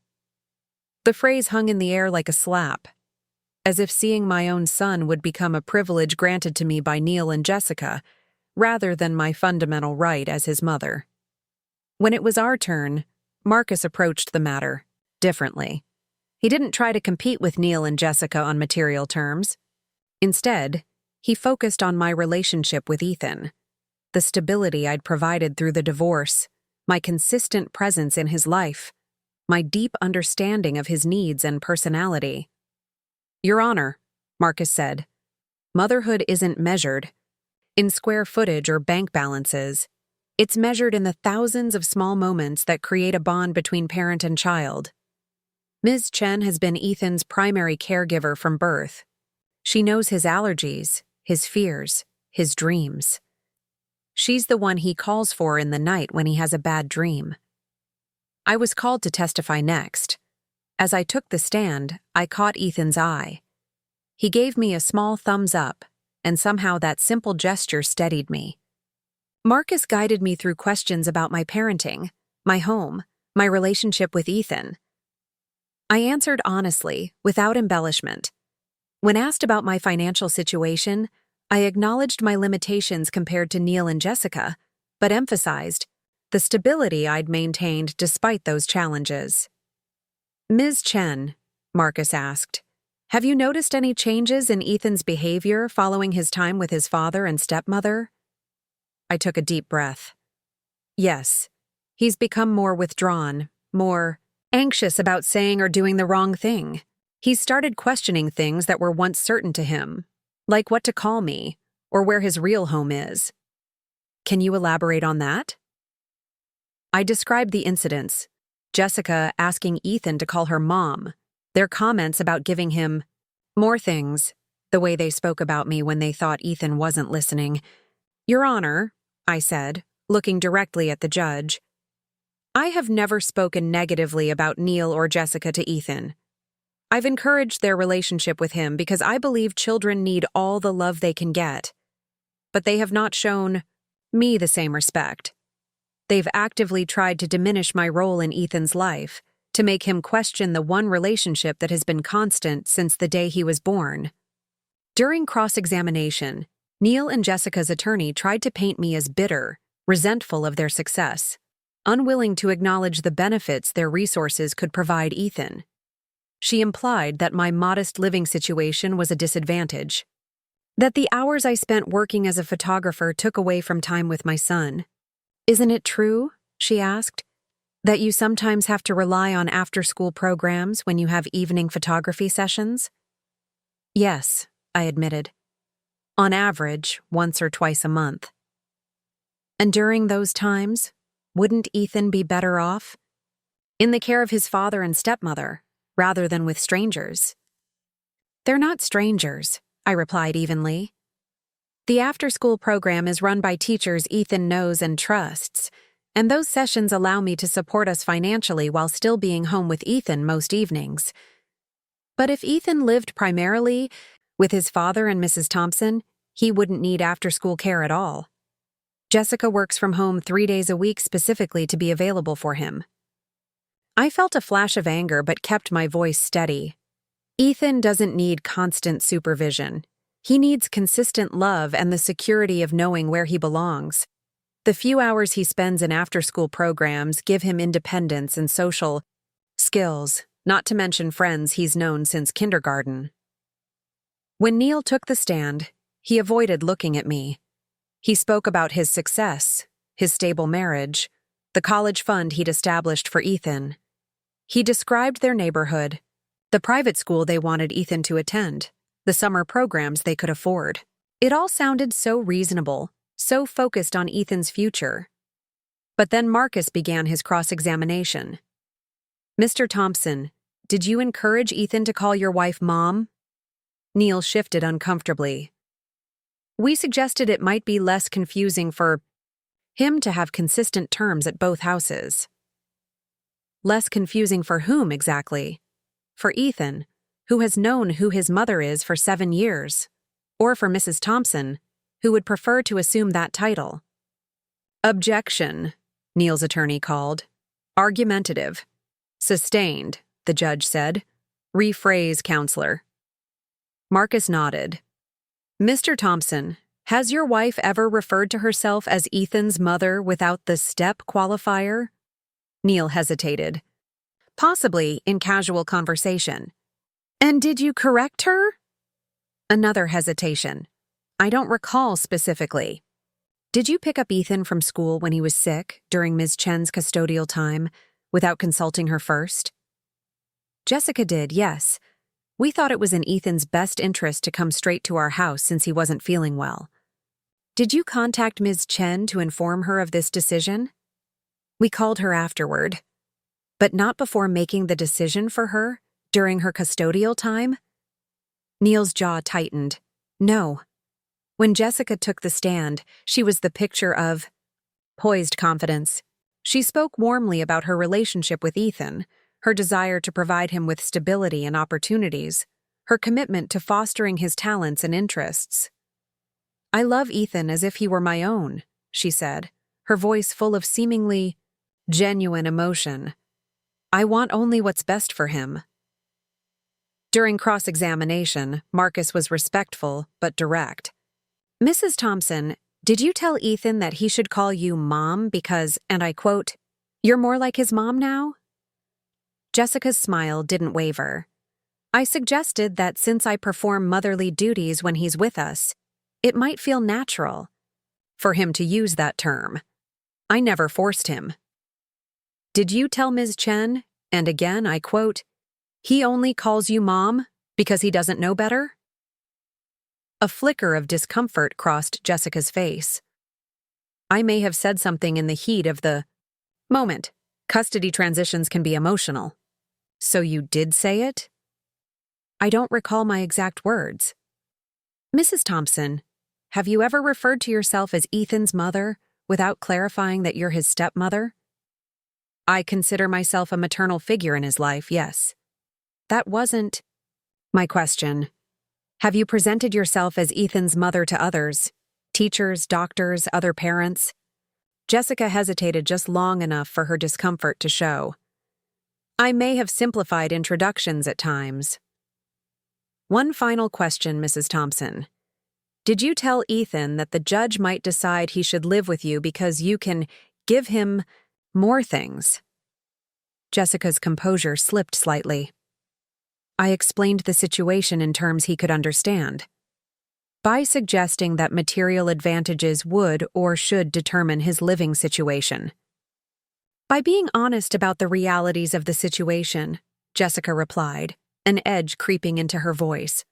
The phrase hung in the air like a slap, as if seeing my own son would become a privilege granted to me by Neil and Jessica, rather than my fundamental right as his mother. When it was our turn, Marcus approached the matter differently. He didn't try to compete with Neil and Jessica on material terms. Instead, he focused on my relationship with Ethan, the stability I'd provided through the divorce, my consistent presence in his life, my deep understanding of his needs and personality. Your Honor, Marcus said, motherhood isn't measured in square footage or bank balances. It's measured in the thousands of small moments that create a bond between parent and child. Ms. Chen has been Ethan's primary caregiver from birth. She knows his allergies, his fears, his dreams. She's the one he calls for in the night when he has a bad dream. I was called to testify next. As I took the stand, I caught Ethan's eye. He gave me a small thumbs up, and somehow that simple gesture steadied me. Marcus guided me through questions about my parenting, my home, my relationship with Ethan. I answered honestly, without embellishment. When asked about my financial situation, I acknowledged my limitations compared to Neil and Jessica, but emphasized the stability I'd maintained despite those challenges. Ms. Chen, Marcus asked, have you noticed any changes in Ethan's behavior following his time with his father and stepmother? I took a deep breath. Yes, he's become more withdrawn, more anxious about saying or doing the wrong thing. He's started questioning things that were once certain to him, like what to call me or where his real home is. Can you elaborate on that? I described the incidents. Jessica asking Ethan to call her mom, their comments about giving him more things, the way they spoke about me when they thought Ethan wasn't listening. Your Honor, I said, looking directly at the judge, I have never spoken negatively about Neil or Jessica to Ethan. I've encouraged their relationship with him because I believe children need all the love they can get. But they have not shown me the same respect. They've actively tried to diminish my role in Ethan's life, to make him question the one relationship that has been constant since the day he was born. During cross-examination, Neil and Jessica's attorney tried to paint me as bitter, resentful of their success, unwilling to acknowledge the benefits their resources could provide Ethan. She implied that my modest living situation was a disadvantage, that the hours I spent working as a photographer took away from time with my son. Isn't it true, she asked, that you sometimes have to rely on after-school programs when you have evening photography sessions? Yes, I admitted. On average, once or twice a month. And during those times, wouldn't Ethan be better off? In the care of his father and stepmother, rather than with strangers. They're not strangers, I replied evenly. The after-school program is run by teachers Ethan knows and trusts, and those sessions allow me to support us financially while still being home with Ethan most evenings. But if Ethan lived primarily with his father and Mrs. Thompson, he wouldn't need after-school care at all. Jessica works from home 3 days a week specifically to be available for him. I felt a flash of anger but kept my voice steady. Ethan doesn't need constant supervision. He needs consistent love and the security of knowing where he belongs. The few hours he spends in after-school programs give him independence and social skills, not to mention friends he's known since kindergarten. When Neil took the stand, he avoided looking at me. He spoke about his success, his stable marriage, the college fund he'd established for Ethan. He described their neighborhood, the private school they wanted Ethan to attend, the summer programs they could afford. It all sounded so reasonable, so focused on Ethan's future. But then Marcus began his cross-examination. "Mr. Thompson, did you encourage Ethan to call your wife Mom?" Neil shifted uncomfortably. "We suggested it might be less confusing for him to have consistent terms at both houses." "Less confusing for whom, exactly?" "For Ethan, who has known who his mother is for 7 years. Or for Mrs. Thompson, who would prefer to assume that title." "Objection," Neil's attorney called. "Argumentative." "Sustained," the judge said. "Rephrase, counselor." Marcus nodded. "Mr. Thompson, has your wife ever referred to herself as Ethan's mother without the step qualifier?" Neil hesitated. "Possibly in casual conversation." "And did you correct her?" Another hesitation. "I don't recall specifically." "Did you pick up Ethan from school when he was sick during Ms. Chen's custodial time without consulting her first?" "Jessica did, yes. We thought it was in Ethan's best interest to come straight to our house since he wasn't feeling well." "Did you contact Ms. Chen to inform her of this decision?" "We called her afterward." "But not before making the decision for her during her custodial time?" Neil's jaw tightened. "No. When Jessica took the stand, she was the picture of poised confidence. She spoke warmly about her relationship with Ethan, her desire to provide him with stability and opportunities, her commitment to fostering his talents and interests. "I love Ethan as if he were my own," she said, her voice full of seemingly genuine emotion. "I want only what's best for him." During cross-examination, Marcus was respectful but direct. "Mrs. Thompson, did you tell Ethan that he should call you Mom because, and I quote, 'you're more like his mom now'?" Jessica's smile didn't waver. "I suggested that since I perform motherly duties when he's with us, it might feel natural for him to use that term. I never forced him." "Did you tell Ms. Chen, and again I quote, 'he only calls you Mom because he doesn't know better'?" A flicker of discomfort crossed Jessica's face. "I may have said something in the heat of the moment. Custody transitions can be emotional." "So you did say it?" "I don't recall my exact words." "Mrs. Thompson, have you ever referred to yourself as Ethan's mother without clarifying that you're his stepmother?" "I consider myself a maternal figure in his life, yes." "That wasn't my question. Have you presented yourself as Ethan's mother to others? Teachers, doctors, other parents?" Jessica hesitated just long enough for her discomfort to show. "I may have simplified introductions at times." "One final question, Mrs. Thompson. Did you tell Ethan that the judge might decide he should live with you because you can give him more things?" Jessica's composure slipped slightly. "I explained the situation in terms he could understand. By suggesting that material advantages would or should determine his living situation." "By being honest about the realities of the situation," Jessica replied, an edge creeping into her voice.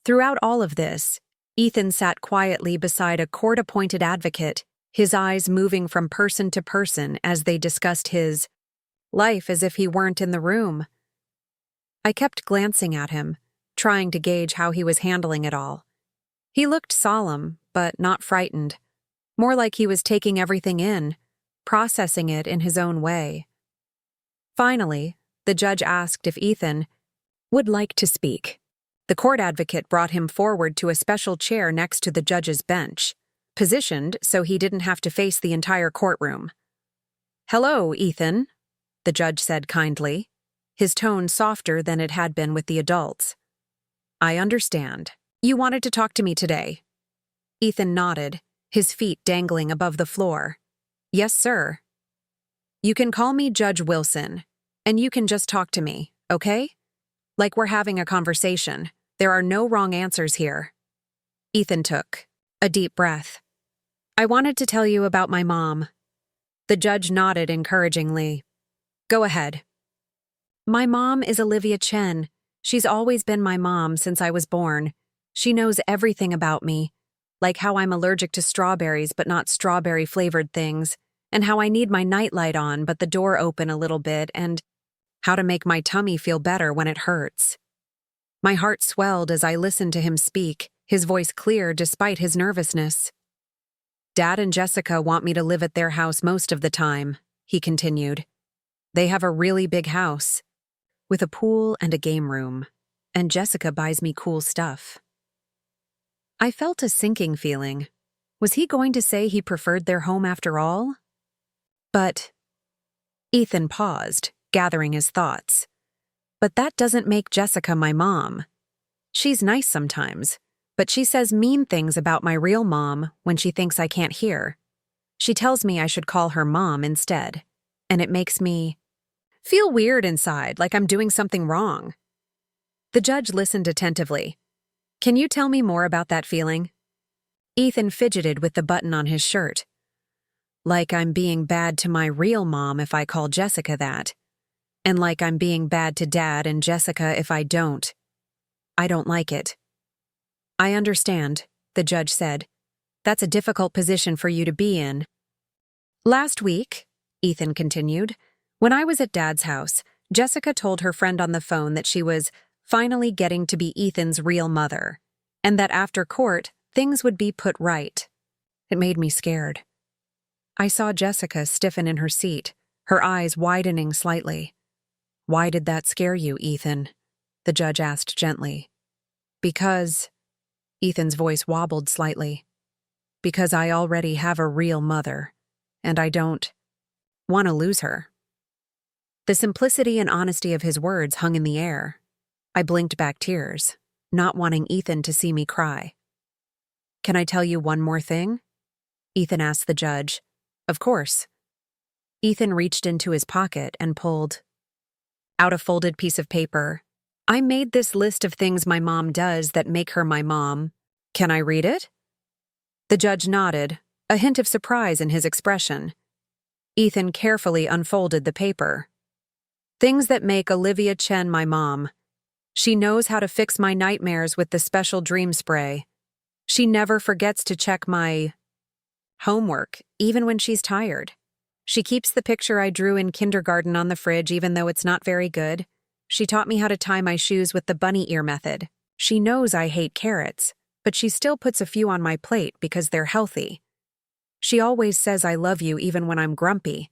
Throughout all of this, Ethan sat quietly beside a court-appointed advocate, his eyes moving from person to person as they discussed his life as if he weren't in the room. I kept glancing at him, trying to gauge how he was handling it all. He looked solemn, but not frightened, more like he was taking everything in, processing it in his own way. Finally, the judge asked if Ethan would like to speak. The court advocate brought him forward to a special chair next to the judge's bench, positioned so he didn't have to face the entire courtroom. "Hello, Ethan," the judge said kindly, his tone softer than it had been with the adults. "I understand. You wanted to talk to me today." Ethan nodded, his feet dangling above the floor. "Yes, sir." "You can call me Judge Wilson, and you can just talk to me, okay? Like we're having a conversation. There are no wrong answers here." Ethan took a deep breath. "I wanted to tell you about my mom." The judge nodded encouragingly. "Go ahead." "My mom is Olivia Chen. She's always been my mom since I was born. She knows everything about me, like how I'm allergic to strawberries but not strawberry-flavored things, and how I need my nightlight on but the door open a little bit, and how to make my tummy feel better when it hurts. My heart swelled as I listened to him speak, his voice clear despite his nervousness. Dad and Jessica want me to live at their house most of the time, he continued. They have a really big house, with a pool and a game room, and Jessica buys me cool stuff. I felt a sinking feeling. Was he going to say he preferred their home after all? But Ethan paused, gathering his thoughts. But that doesn't make Jessica my mom. She's nice sometimes, but she says mean things about my real mom when she thinks I can't hear. She tells me I should call her mom instead, and it makes me feel weird inside, like I'm doing something wrong. The judge listened attentively. Can you tell me more about that feeling? Ethan fidgeted with the button on his shirt. Like I'm being bad to my real mom if I call Jessica that. And like I'm being bad to Dad and Jessica if I don't. I don't like it. I understand, the judge said. That's a difficult position for you to be in. Last week, Ethan continued, when I was at Dad's house, Jessica told her friend on the phone that she was finally getting to be Ethan's real mother, and that after court, things would be put right. It made me scared. I saw Jessica stiffen in her seat, her eyes widening slightly. Why did that scare you, Ethan? The judge asked gently. Because, Ethan's voice wobbled slightly. Because I already have a real mother, and I don't want to lose her. The simplicity and honesty of his words hung in the air. I blinked back tears, not wanting Ethan to see me cry. Can I tell you one more thing? Ethan asked the judge. Of course. Ethan reached into his pocket and pulled out a folded piece of paper. I made this list of things my mom does that make her my mom. Can I read it? The judge nodded, a hint of surprise in his expression. Ethan carefully unfolded the paper. Things that make Olivia Chen my mom. She knows how to fix my nightmares with the special dream spray. She never forgets to check my homework, even when she's tired. She keeps the picture I drew in kindergarten on the fridge even though it's not very good. She taught me how to tie my shoes with the bunny ear method. She knows I hate carrots, but she still puts a few on my plate because they're healthy. She always says I love you even when I'm grumpy.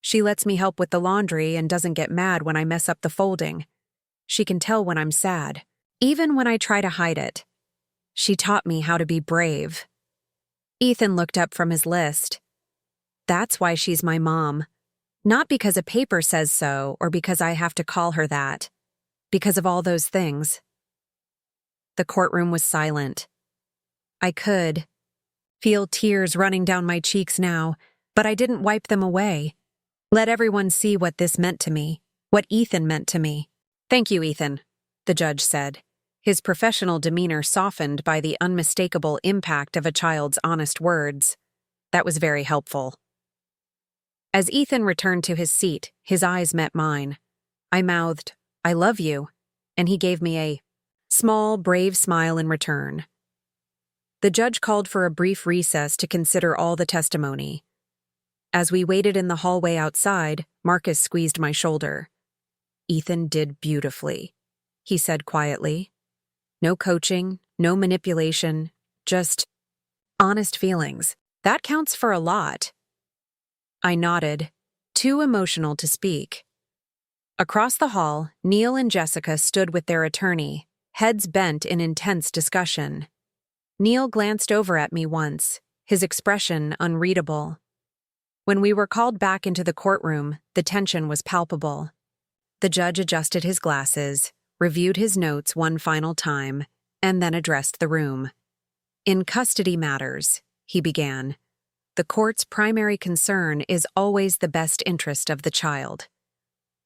She lets me help with the laundry and doesn't get mad when I mess up the folding. She can tell when I'm sad, even when I try to hide it. She taught me how to be brave. Ethan looked up from his list. That's why she's my mom. Not because a paper says so or because I have to call her that. Because of all those things. The courtroom was silent. I could feel tears running down my cheeks now, but I didn't wipe them away. Let everyone see what this meant to me, what Ethan meant to me. Thank you, Ethan, the judge said, his professional demeanor softened by the unmistakable impact of a child's honest words. That was very helpful. As Ethan returned to his seat, his eyes met mine. I mouthed, I love you, and he gave me a small, brave smile in return. The judge called for a brief recess to consider all the testimony. As we waited in the hallway outside, Marcus squeezed my shoulder. Ethan did beautifully, he said quietly. No coaching, no manipulation, just honest feelings. That counts for a lot. I nodded, too emotional to speak. Across the hall, Neil and Jessica stood with their attorney, heads bent in intense discussion. Neil glanced over at me once, his expression unreadable. When we were called back into the courtroom, the tension was palpable. The judge adjusted his glasses, reviewed his notes one final time, and then addressed the room. In custody matters, he began, the court's primary concern is always the best interest of the child.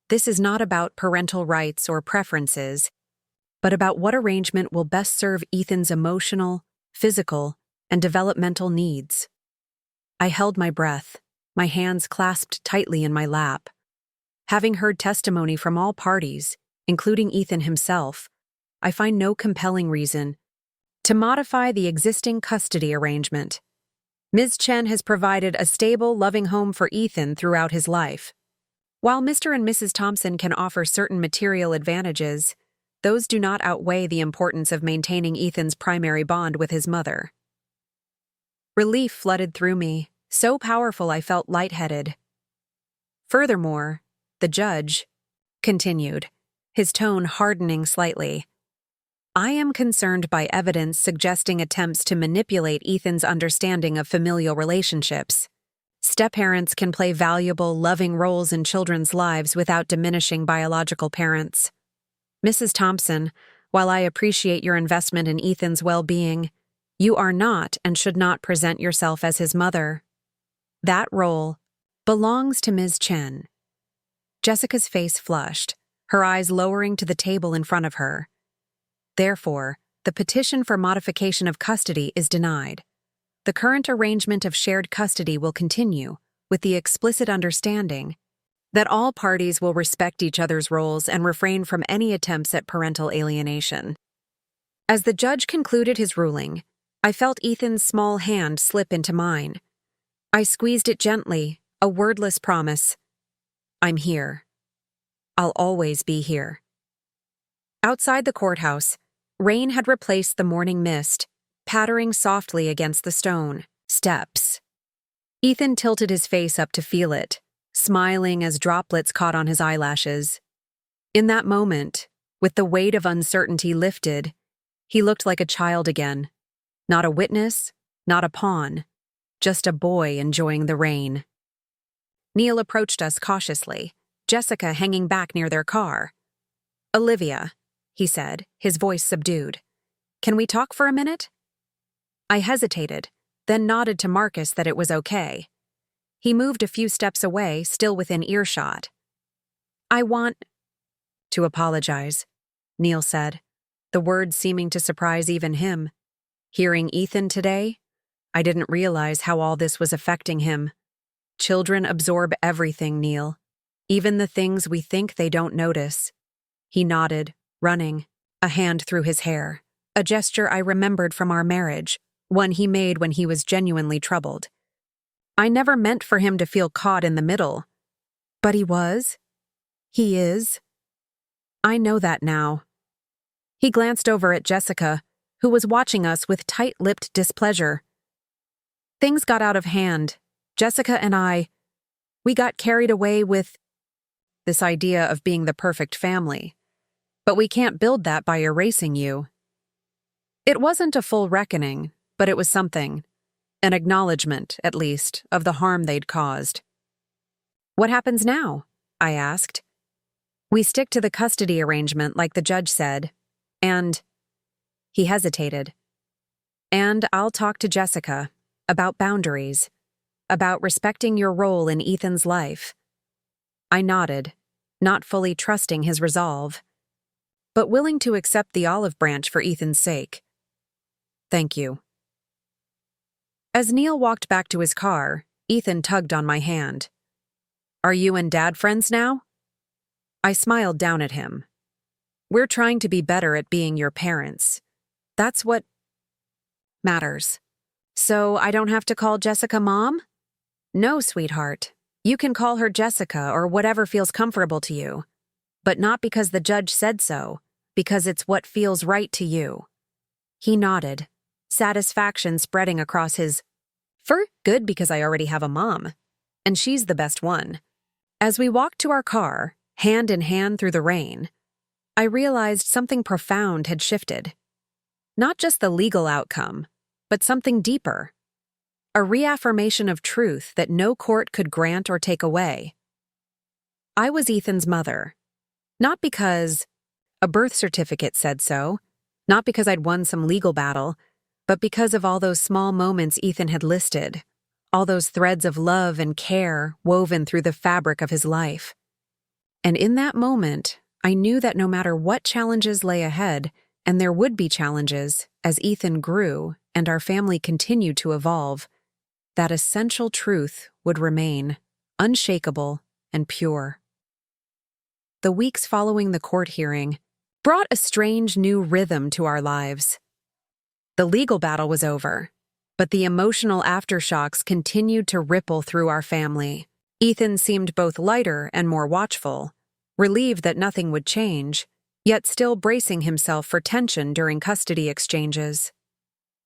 This is not about parental rights or preferences, but about what arrangement will best serve Ethan's emotional, physical, and developmental needs. I held my breath, my hands clasped tightly in my lap. Having heard testimony from all parties, including Ethan himself, I find no compelling reason to modify the existing custody arrangement. Ms. Chen has provided a stable, loving home for Ethan throughout his life. While Mr. and Mrs. Thompson can offer certain material advantages, those do not outweigh the importance of maintaining Ethan's primary bond with his mother. Relief flooded through me, so powerful I felt lightheaded. Furthermore, the judge continued, his tone hardening slightly. I am concerned by evidence suggesting attempts to manipulate Ethan's understanding of familial relationships. Step-parents can play valuable, loving roles in children's lives without diminishing biological parents. Mrs. Thompson, while I appreciate your investment in Ethan's well-being, you are not and should not present yourself as his mother. That role belongs to Ms. Chen. Jessica's face flushed, her eyes lowering to the table in front of her. Therefore, the petition for modification of custody is denied. The current arrangement of shared custody will continue, with the explicit understanding that all parties will respect each other's roles and refrain from any attempts at parental alienation. As the judge concluded his ruling, I felt Ethan's small hand slip into mine. I squeezed it gently, a wordless promise. I'm here. I'll always be here. Outside the courthouse, rain had replaced the morning mist, pattering softly against the stone steps. Ethan tilted his face up to feel it, smiling as droplets caught on his eyelashes. In that moment, with the weight of uncertainty lifted, he looked like a child again. Not a witness, not a pawn, just a boy enjoying the rain. Neil approached us cautiously, Jessica hanging back near their car. Olivia, he said, his voice subdued. Can we talk for a minute? I hesitated, then nodded to Marcus that it was okay. He moved a few steps away, still within earshot. I want to apologize, Neil said, the words seeming to surprise even him. Hearing Ethan today, I didn't realize how all this was affecting him. Children absorb everything, Neil, even the things we think they don't notice. He nodded, running, a hand through his hair, a gesture I remembered from our marriage, one he made when he was genuinely troubled. I never meant for him to feel caught in the middle. But he was. He is. I know that now. He glanced over at Jessica, who was watching us with tight-lipped displeasure. Things got out of hand. Jessica and we got carried away with this idea of being the perfect family. But we can't build that by erasing you. It wasn't a full reckoning, but it was something. An acknowledgement, at least, of the harm they'd caused. What happens now? I asked. We stick to the custody arrangement like the judge said, and... He hesitated. And I'll talk to Jessica about boundaries, about respecting your role in Ethan's life. I nodded, not fully trusting his resolve, but willing to accept the olive branch for Ethan's sake. Thank you. As Neil walked back to his car, Ethan tugged on my hand. Are you and Dad friends now? I smiled down at him. We're trying to be better at being your parents. That's what matters. So I don't have to call Jessica Mom? No, sweetheart. You can call her Jessica or whatever feels comfortable to you. But not because the judge said so, because it's what feels right to you. He nodded, satisfaction spreading across his fur. Good, because I already have a mom. And she's the best one. As we walked to our car, hand in hand through the rain, I realized something profound had shifted. Not just the legal outcome, but something deeper. A reaffirmation of truth that no court could grant or take away. I was Ethan's mother. Not because a birth certificate said so, not because I'd won some legal battle, but because of all those small moments Ethan had listed, all those threads of love and care woven through the fabric of his life. And in that moment, I knew that no matter what challenges lay ahead, and there would be challenges as Ethan grew and our family continued to evolve, that essential truth would remain unshakable and pure. The weeks following the court hearing brought a strange new rhythm to our lives. The legal battle was over, but the emotional aftershocks continued to ripple through our family. Ethan seemed both lighter and more watchful, relieved that nothing would change, yet still bracing himself for tension during custody exchanges.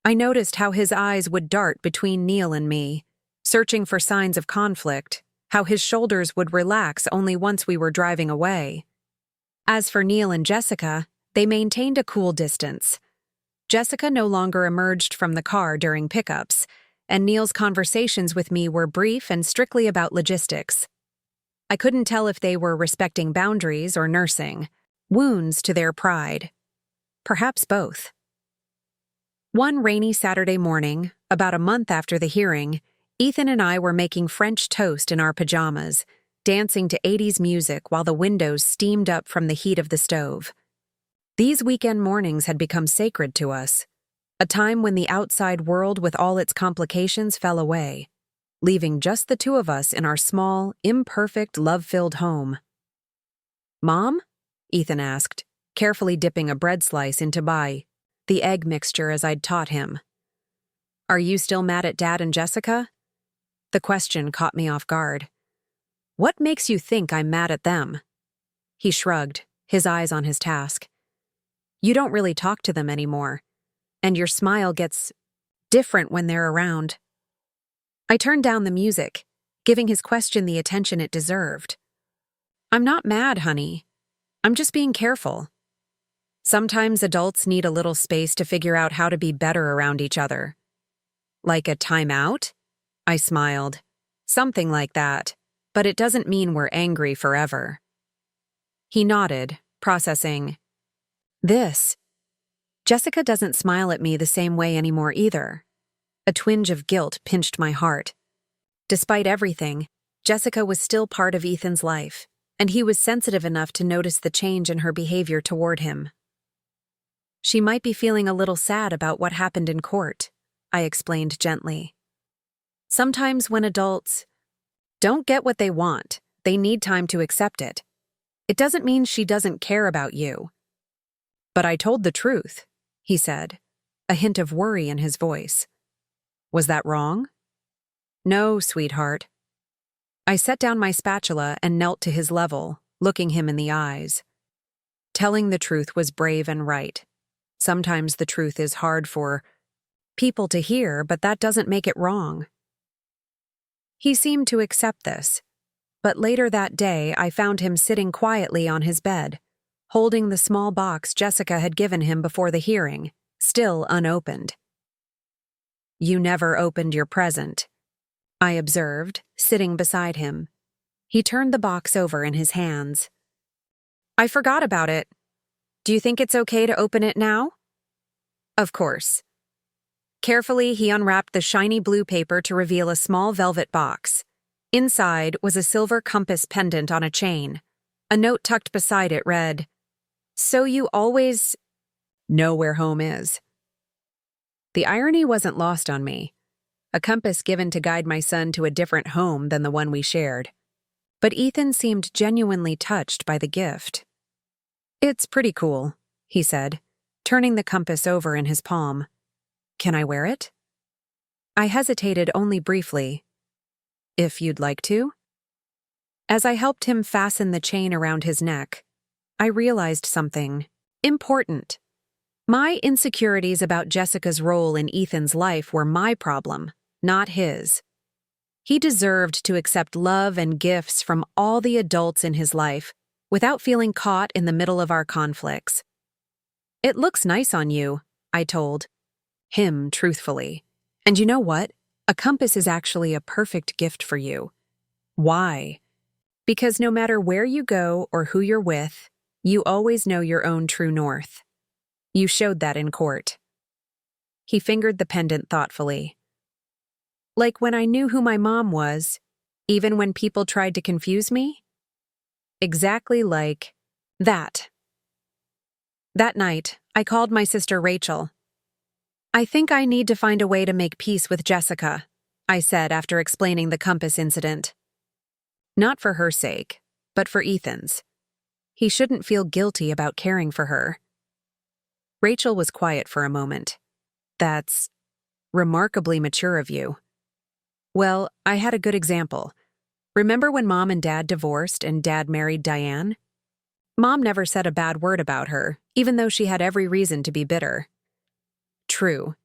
I noticed how his eyes would dart between Neil and me, searching for signs of conflict, how his shoulders would relax only once we were driving away. As for Neil and Jessica, they maintained a cool distance. Jessica no longer emerged from the car during pickups, and Neil's conversations with me were brief and strictly about logistics. I couldn't tell if they were respecting boundaries or nursing wounds to their pride. Perhaps both. One rainy Saturday morning, about a month after the hearing, Ethan and I were making French toast in our pajamas, dancing to 80s music while the windows steamed up from the heat of the stove. These weekend mornings had become sacred to us, a time when the outside world with all its complications fell away, leaving just the two of us in our small, imperfect, love-filled home. "Mom?" Ethan asked, carefully dipping a bread slice into the egg mixture as I'd taught him. "Are you still mad at Dad and Jessica?" The question caught me off guard. "What makes you think I'm mad at them?" He shrugged, his eyes on his task. "You don't really talk to them anymore, and your smile gets different when they're around." I turned down the music, giving his question the attention it deserved. "I'm not mad, honey. I'm just being careful. Sometimes adults need a little space to figure out how to be better around each other." "Like a timeout?" I smiled. "Something like that, but it doesn't mean we're angry forever." He nodded, processing. "This. Jessica doesn't smile at me the same way anymore either." A twinge of guilt pinched my heart. Despite everything, Jessica was still part of Ethan's life, and he was sensitive enough to notice the change in her behavior toward him. "She might be feeling a little sad about what happened in court," I explained gently. "Sometimes when adults don't get what they want, they need time to accept it. It doesn't mean she doesn't care about you." "But I told the truth," he said, a hint of worry in his voice. "Was that wrong?" "No, sweetheart." I set down my spatula and knelt to his level, looking him in the eyes. Telling the truth was brave and right. Sometimes the truth is hard for people to hear, but that doesn't make it wrong. He seemed to accept this, but later that day I found him sitting quietly on his bed, holding the small box Jessica had given him before the hearing, still unopened. "You never opened your present," I observed, sitting beside him. He turned the box over in his hands. "I forgot about it. Do you think it's okay to open it now?" "Of course." Carefully, he unwrapped the shiny blue paper to reveal a small velvet box. Inside was a silver compass pendant on a chain. A note tucked beside it read, "So you always know where home is." The irony wasn't lost on me. A compass given to guide my son to a different home than the one we shared. But Ethan seemed genuinely touched by the gift. "It's pretty cool," he said, turning the compass over in his palm. "Can I wear it?" I hesitated only briefly. "If you'd like to?" As I helped him fasten the chain around his neck, I realized something important. My insecurities about Jessica's role in Ethan's life were my problem, not his. He deserved to accept love and gifts from all the adults in his life without feeling caught in the middle of our conflicts. "It looks nice on you," I told him truthfully. "And you know what? A compass is actually a perfect gift for you." "Why?" "Because no matter where you go or who you're with, you always know your own true north. You showed that in court." He fingered the pendant thoughtfully. "Like when I knew who my mom was, even when people tried to confuse me?" "Exactly like that." That night, I called my sister Rachel. "I think I need to find a way to make peace with Jessica," I said after explaining the compass incident. Not for her sake, but for Ethan's. He shouldn't feel guilty about caring for her. Rachel was quiet for a moment. "That's Remarkably mature of you. Well, I had a good example. Remember when Mom and Dad divorced and Dad married Diane? Mom never said a bad word about her, even though she had every reason to be bitter. True.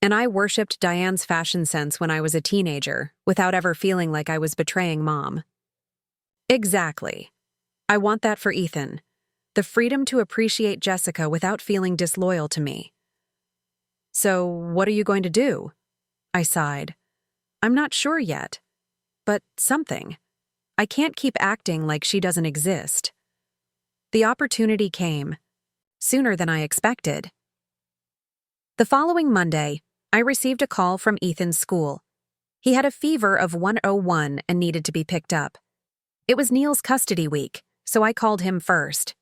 And I worshipped Diane's fashion sense when I was a teenager, without ever feeling like I was betraying Mom. Exactly. I want that for Ethan. The freedom to appreciate Jessica without feeling disloyal to me. So, what are you going to do? I sighed. I'm not sure yet. But something. I can't keep acting like she doesn't exist. The opportunity came. Sooner than I expected. The following Monday, I received a call from Ethan's school. He had a fever of 101 and needed to be picked up. It was Neil's custody week, so I called him first.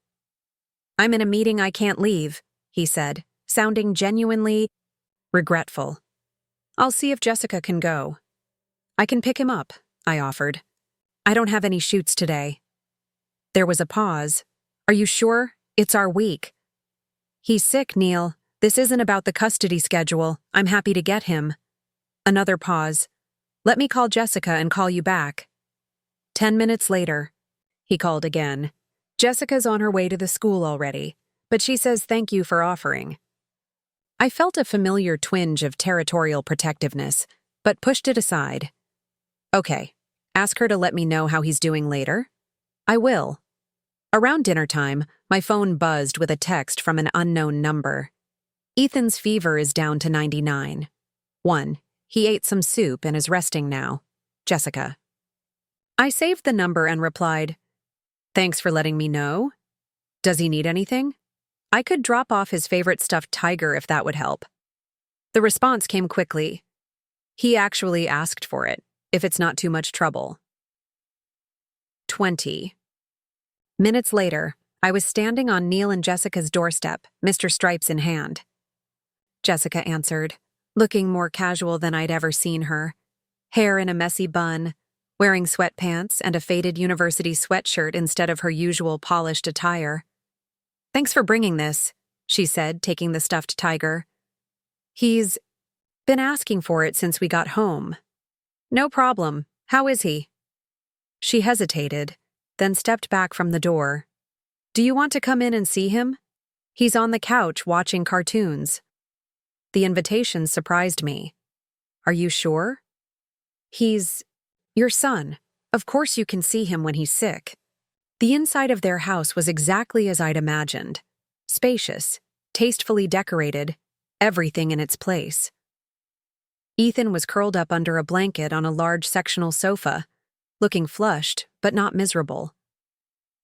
I'm in a meeting I can't leave, he said, sounding genuinely regretful. I'll see if Jessica can go. I can pick him up, I offered. I don't have any shoots today. There was a pause. Are you sure? It's our week. He's sick, Neil. This isn't about the custody schedule. I'm happy to get him. Another pause. Let me call Jessica and call you back. 10 minutes later, he called again. Jessica's on her way to the school already, but she says thank you for offering. I felt a familiar twinge of territorial protectiveness, but pushed it aside. Okay, ask her to let me know how he's doing later. I will. Around dinner time, my phone buzzed with a text from an unknown number. Ethan's fever is down to 99. 1. He ate some soup and is resting now. Jessica. I saved the number and replied, Thanks for letting me know. Does he need anything? I could drop off his favorite stuffed tiger if that would help. The response came quickly. He actually asked for it, if it's not too much trouble. 20. Minutes later, I was standing on Neil and Jessica's doorstep, Mr. Stripes in hand. Jessica answered, looking more casual than I'd ever seen her. Hair in a messy bun, wearing sweatpants and a faded university sweatshirt instead of her usual polished attire. Thanks for bringing this, she said, taking the stuffed tiger. He's been asking for it since we got home. No problem. How is he? She hesitated, then stepped back from the door. Do you want to come in and see him? He's on the couch watching cartoons. The invitation surprised me. Are you sure? He's your son. Of course you can see him when he's sick. The inside of their house was exactly as I'd imagined. Spacious, tastefully decorated, everything in its place. Ethan was curled up under a blanket on a large sectional sofa, looking flushed but not miserable.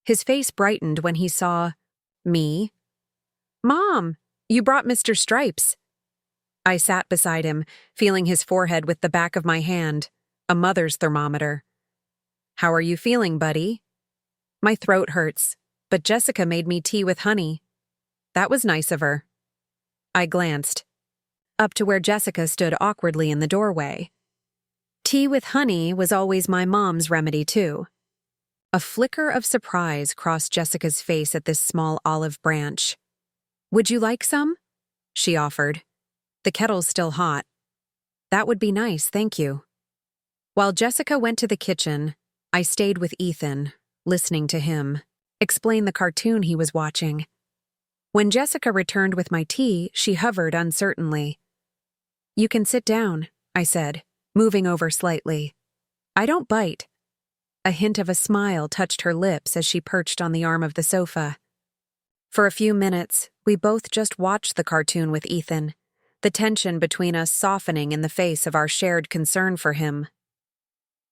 His face brightened when he saw me. Mom, you brought Mr. Stripes. I sat beside him, feeling his forehead with the back of my hand, a mother's thermometer. How are you feeling, buddy? My throat hurts, but Jessica made me tea with honey. That was nice of her. I glanced up to where Jessica stood awkwardly in the doorway. Tea with honey was always my mom's remedy, too. A flicker of surprise crossed Jessica's face at this small olive branch. Would you like some? She offered. The kettle's still hot. That would be nice, thank you. While Jessica went to the kitchen, I stayed with Ethan, listening to him explain the cartoon he was watching. When Jessica returned with my tea, she hovered uncertainly. You can sit down, I said, moving over slightly. I don't bite. A hint of a smile touched her lips as she perched on the arm of the sofa. For a few minutes, we both just watched the cartoon with Ethan, the tension between us softening in the face of our shared concern for him.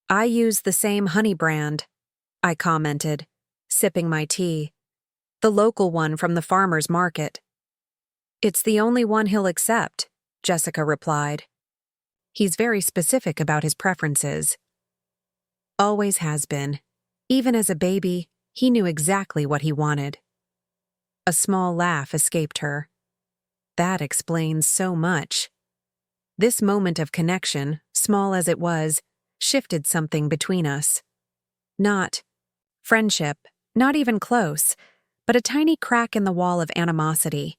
I use the same honey brand, I commented, sipping my tea. The local one from the farmer's market. It's the only one he'll accept, Jessica replied. He's very specific about his preferences. Always has been. Even as a baby, he knew exactly what he wanted. A small laugh escaped her. That explains so much. This moment of connection, small as it was, shifted something between us. Not friendship, not even close, but a tiny crack in the wall of animosity.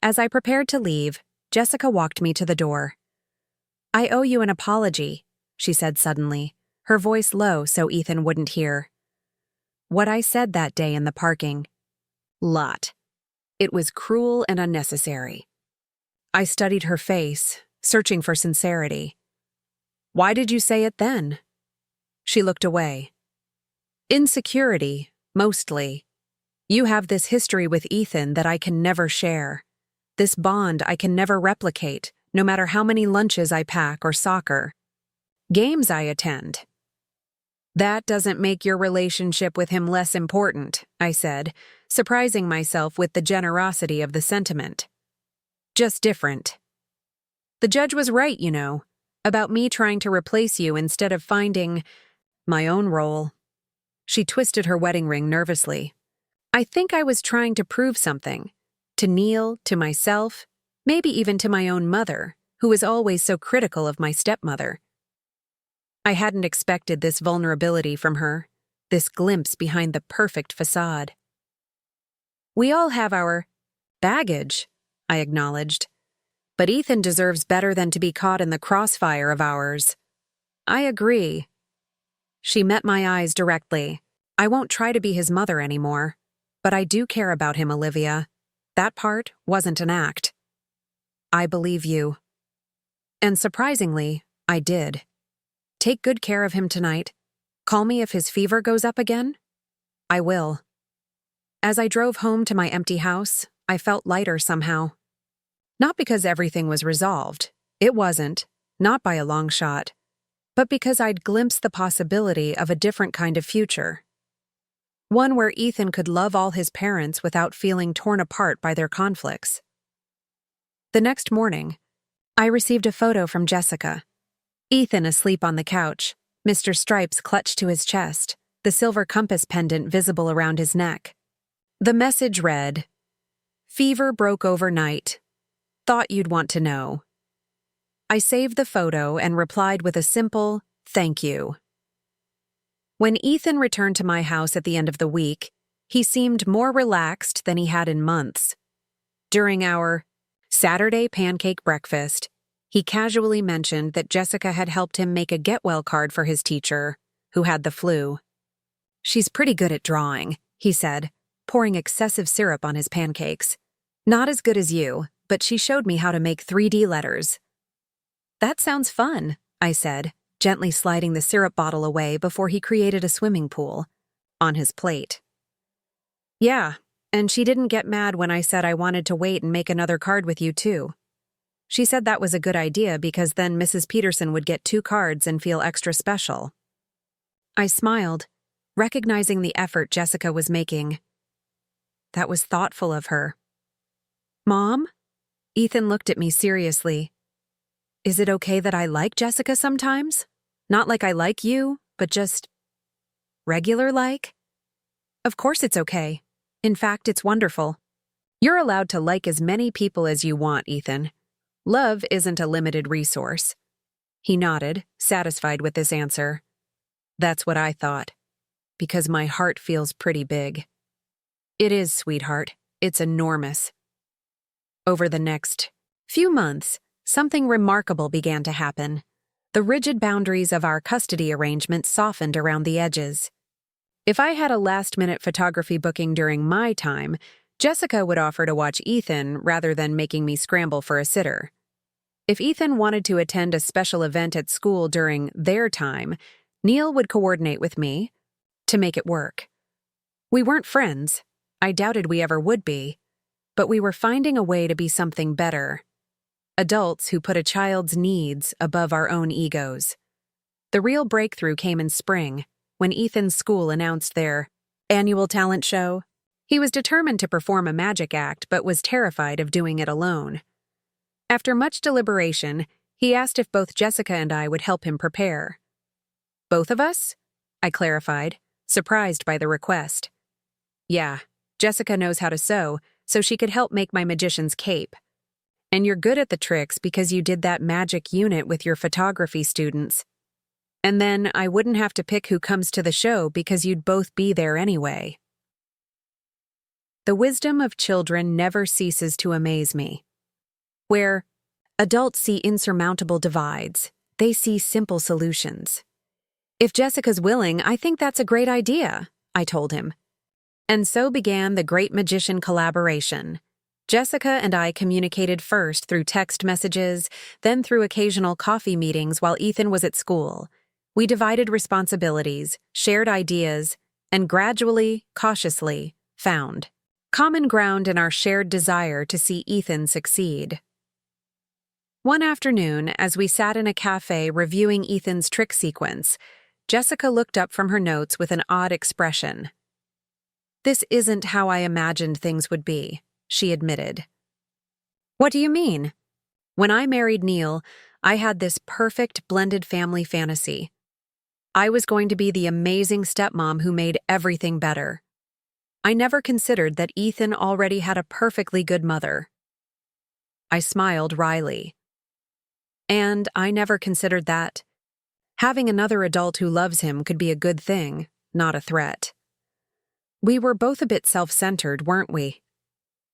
As I prepared to leave, Jessica walked me to the door. I owe you an apology, she said suddenly, her voice low so Ethan wouldn't hear. What I said that day in the parking lot. It was cruel and unnecessary. I studied her face, searching for sincerity. Why did you say it then? She looked away. Insecurity, mostly. You have this history with Ethan that I can never share. This bond I can never replicate, no matter how many lunches I pack or soccer. Games I attend. That doesn't make your relationship with him less important, I said, surprising myself with the generosity of the sentiment. Just different. The judge was right, you know, about me trying to replace you instead of finding my own role. She twisted her wedding ring nervously. I think I was trying to prove something. To Neil, to myself, maybe even to my own mother, who was always so critical of my stepmother. I hadn't expected this vulnerability from her, this glimpse behind the perfect facade. We all have our baggage, I acknowledged. But Ethan deserves better than to be caught in the crossfire of ours. I agree. She met my eyes directly. I won't try to be his mother anymore. But I do care about him, Olivia. That part wasn't an act. I believe you. And surprisingly, I did. Take good care of him tonight. Call me if his fever goes up again. I will. As I drove home to my empty house, I felt lighter somehow. Not because everything was resolved. It wasn't, not by a long shot. But because I'd glimpsed the possibility of a different kind of future. One where Ethan could love all his parents without feeling torn apart by their conflicts. The next morning, I received a photo from Jessica. Ethan asleep on the couch, Mr. Stripes clutched to his chest, the silver compass pendant visible around his neck. The message read, "Fever broke overnight. Thought you'd want to know." I saved the photo and replied with a simple, "Thank you." When Ethan returned to my house at the end of the week, he seemed more relaxed than he had in months. During our Saturday pancake breakfast, he casually mentioned that Jessica had helped him make a get-well card for his teacher, who had the flu. "She's pretty good at drawing," he said, pouring excessive syrup on his pancakes. "Not as good as you, but she showed me how to make 3D letters." "That sounds fun," I said, gently sliding the syrup bottle away before he created a swimming pool on his plate. "Yeah, and she didn't get mad when I said I wanted to wait and make another card with you too. She said that was a good idea because then Mrs. Peterson would get 2 cards and feel extra special." I smiled, recognizing the effort Jessica was making. That was thoughtful of her. "Mom?" Ethan looked at me seriously. "Is it okay that I like Jessica sometimes? Not like I like you, but just regular like?" "Of course it's okay. In fact, it's wonderful. You're allowed to like as many people as you want, Ethan. Love isn't a limited resource." He nodded, satisfied with this answer. That's what I thought, because my heart feels pretty big. It is, sweetheart. It's enormous. Over the next few months, something remarkable began to happen. The rigid boundaries of our custody arrangement softened around the edges. If I had a last-minute photography booking during my time, Jessica would offer to watch Ethan rather than making me scramble for a sitter. If Ethan wanted to attend a special event at school during their time, Neil would coordinate with me to make it work. We weren't friends. I doubted we ever would be. But we were finding a way to be something better. Adults who put a child's needs above our own egos. The real breakthrough came in spring, when Ethan's school announced their annual talent show. He was determined to perform a magic act, but was terrified of doing it alone. After much deliberation, he asked if both Jessica and I would help him prepare. "Both of us?" I clarified, surprised by the request. "Yeah, Jessica knows how to sew, so she could help make my magician's cape. And you're good at the tricks because you did that magic unit with your photography students. And then I wouldn't have to pick who comes to the show because you'd both be there anyway." The wisdom of children never ceases to amaze me. Where Adults see insurmountable divides. They see simple solutions. If Jessica's willing, I think that's a great idea, I told him. And so began the Great Magician collaboration. Jessica and I communicated first through text messages, then through occasional coffee meetings while Ethan was at school. We divided responsibilities, shared ideas, and gradually, cautiously, found common ground in our shared desire to see Ethan succeed. One afternoon, as we sat in a cafe reviewing Ethan's trick sequence, Jessica looked up from her notes with an odd expression. "This isn't how I imagined things would be," she admitted. "What do you mean?" "When I married Neil, I had this perfect blended family fantasy. I was going to be the amazing stepmom who made everything better. I never considered that Ethan already had a perfectly good mother." I smiled wryly. "And I never considered that having another adult who loves him could be a good thing, not a threat." "We were both a bit self-centered, weren't we?"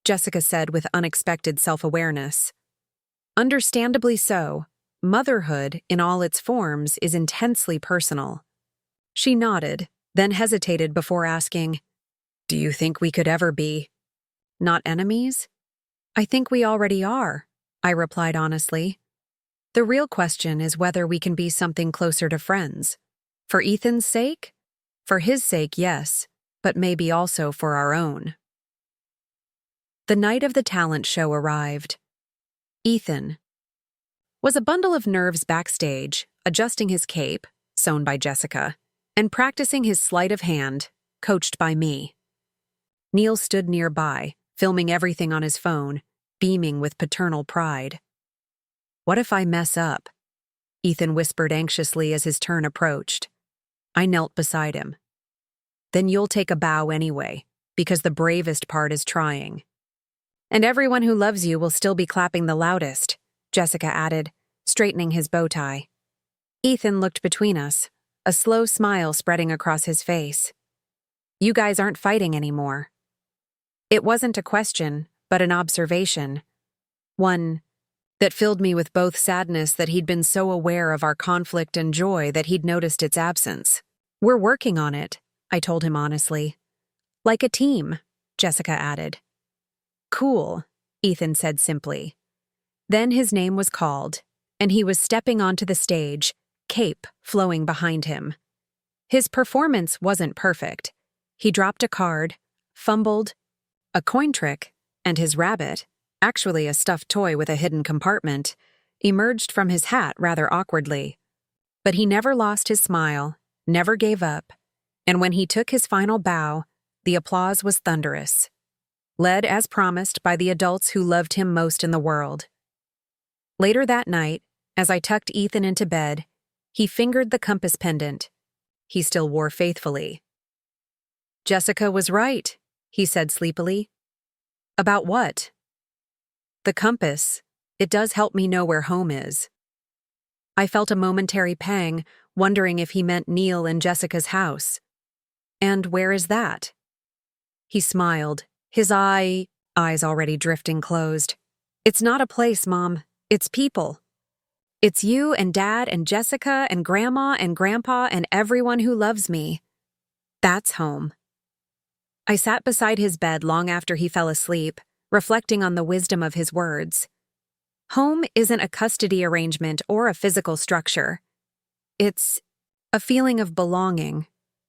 Jessica said with unexpected self-awareness. "Understandably so. Motherhood, in all its forms, is intensely personal." She nodded, then hesitated before asking, "Do you think we could ever be not enemies?" "I think we already are," I replied honestly. "The real question is whether we can be something closer to friends. For Ethan's sake? For his sake, yes, but maybe also for our own." The night of the talent show arrived. Ethan was a bundle of nerves backstage, adjusting his cape, sewn by Jessica, and practicing his sleight of hand, coached by me. Neil stood nearby, filming everything on his phone, beaming with paternal pride. "What if I mess up?" Ethan whispered anxiously as his turn approached. I knelt beside him. "Then you'll take a bow anyway, because the bravest part is trying. And everyone who loves you will still be clapping the loudest," Jessica added, straightening his bow tie. Ethan looked between us, a slow smile spreading across his face. "You guys aren't fighting anymore." It wasn't a question, but an observation. One that filled me with both sadness that he'd been so aware of our conflict and joy that he'd noticed its absence. "We're working on it," I told him honestly. "Like a team," Jessica added. "Cool," Ethan said simply. Then his name was called, and he was stepping onto the stage, cape flowing behind him. His performance wasn't perfect. He dropped a card, fumbled, a coin trick, and his rabbit, actually a stuffed toy with a hidden compartment, emerged from his hat rather awkwardly. But he never lost his smile, never gave up, and when he took his final bow, the applause was thunderous, led as promised by the adults who loved him most in the world. Later that night, as I tucked Ethan into bed, he fingered the compass pendant he still wore faithfully. "Jessica was right," he said sleepily. "About what?" "The compass. It does help me know where home is." I felt a momentary pang, wondering if he meant Neil and Jessica's house. "And where is that?" He smiled, his eyes already drifting closed. "It's not a place, Mom. It's people. It's you and Dad and Jessica and Grandma and Grandpa and everyone who loves me. That's home." I sat beside his bed long after he fell asleep, reflecting on the wisdom of his words. Home isn't a custody arrangement or a physical structure. It's a feeling of belonging,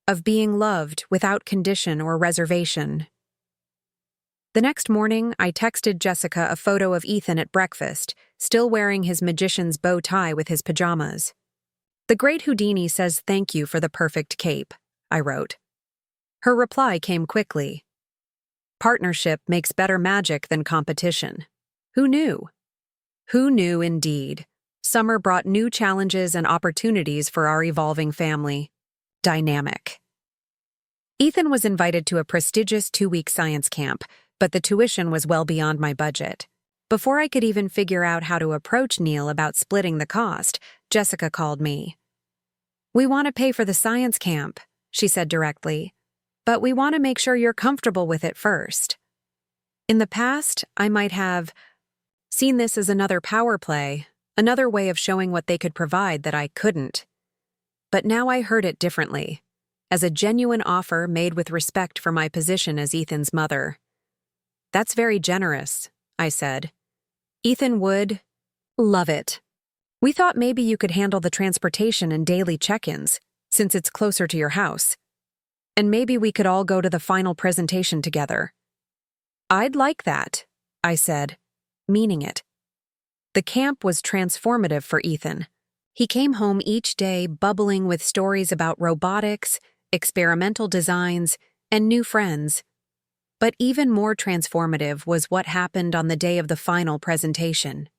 of being loved without condition or reservation. The next morning, I texted Jessica a photo of Ethan at breakfast, still wearing his magician's bow tie with his pajamas. "The great Houdini says thank you for the perfect cape," I wrote. Her reply came quickly. "Partnership makes better magic than competition." Who knew? Who knew indeed? Summer brought new challenges and opportunities for our evolving family. Dynamic. Ethan was invited to a prestigious 2-week science camp, but the tuition was well beyond my budget. Before I could even figure out how to approach Neil about splitting the cost, Jessica called me. "We want to pay for the science camp," she said directly, "but we want to make sure you're comfortable with it first." In the past, I might have seen this as another power play, another way of showing what they could provide that I couldn't. But now I heard it differently, as a genuine offer made with respect for my position as Ethan's mother. "That's very generous," I said. "Ethan would love it. We thought maybe you could handle the transportation and daily check-ins, since it's closer to your house. And maybe we could all go to the final presentation together." "I'd like that," I said, meaning it. The camp was transformative for Ethan. He came home each day bubbling with stories about robotics, experimental designs, and new friends. But even more transformative was what happened on the day of the final presentation.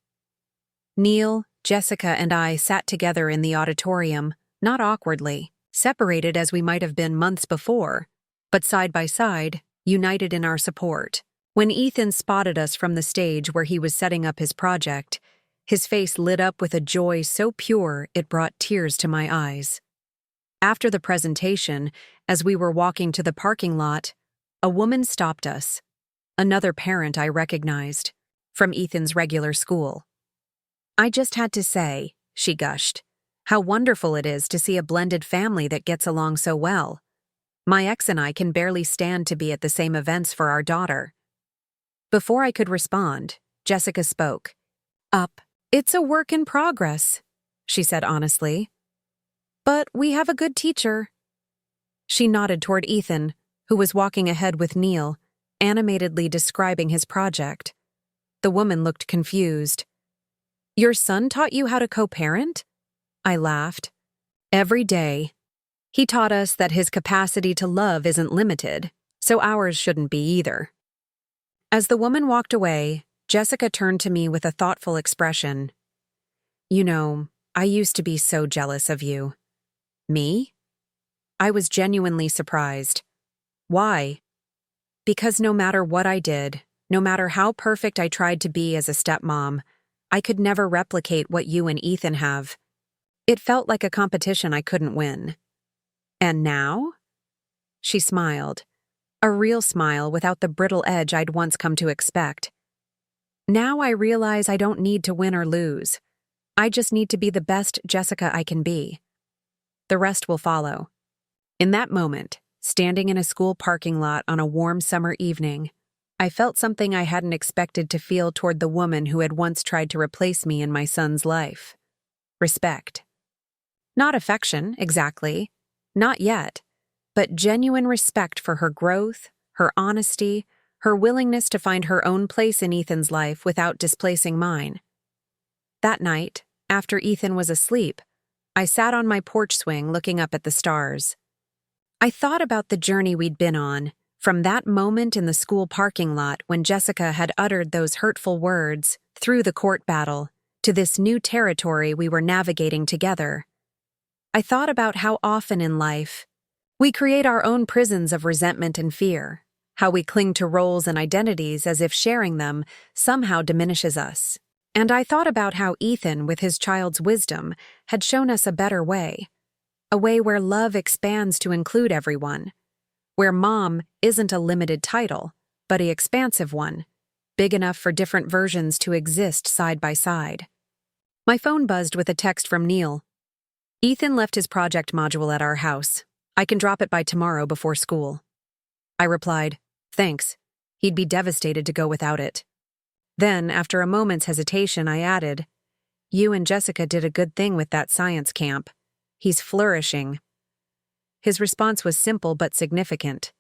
Neil, Jessica, and I sat together in the auditorium, not awkwardly, separated as we might have been months before, but side by side, united in our support. When Ethan spotted us from the stage where he was setting up his project, his face lit up with a joy so pure it brought tears to my eyes. After the presentation, as we were walking to the parking lot, a woman stopped us, another parent I recognized, from Ethan's regular school. "I just had to say," she gushed, "how wonderful it is to see a blended family that gets along so well. My ex and I can barely stand to be at the same events for our daughter." Before I could respond, Jessica spoke. "It's a work in progress," she said honestly. "But we have a good teacher." She nodded toward Ethan, who was walking ahead with Neil, animatedly describing his project. The woman looked confused. "Your son taught you how to co-parent?" I laughed. "Every day. He taught us that his capacity to love isn't limited, so ours shouldn't be either." As the woman walked away, Jessica turned to me with a thoughtful expression. "You know, I used to be so jealous of you." "Me?" I was genuinely surprised. "Why?" "Because no matter what I did, no matter how perfect I tried to be as a stepmom, I could never replicate what you and Ethan have. It felt like a competition I couldn't win." "And now?" She smiled, a real smile without the brittle edge I'd once come to expect. "Now I realize I don't need to win or lose. I just need to be the best Jessica I can be. The rest will follow." In that moment, standing in a school parking lot on a warm summer evening, I felt something I hadn't expected to feel toward the woman who had once tried to replace me in my son's life. Respect. Not affection, exactly. Not yet. But genuine respect for her growth, her honesty, her willingness to find her own place in Ethan's life without displacing mine. That night, after Ethan was asleep, I sat on my porch swing looking up at the stars. I thought about the journey we'd been on, from that moment in the school parking lot when Jessica had uttered those hurtful words, through the court battle, to this new territory we were navigating together. I thought about how often in life we create our own prisons of resentment and fear, how we cling to roles and identities as if sharing them somehow diminishes us. And I thought about how Ethan, with his child's wisdom, had shown us a better way. A way where love expands to include everyone. Where mom isn't a limited title, but an expansive one, big enough for different versions to exist side by side. My phone buzzed with a text from Neil. "Ethan left his project module at our house. I can drop it by tomorrow before school." I replied, "Thanks. He'd be devastated to go without it." Then, after a moment's hesitation, I added, "You and Jessica did a good thing with that science camp. He's flourishing." His response was simple but significant.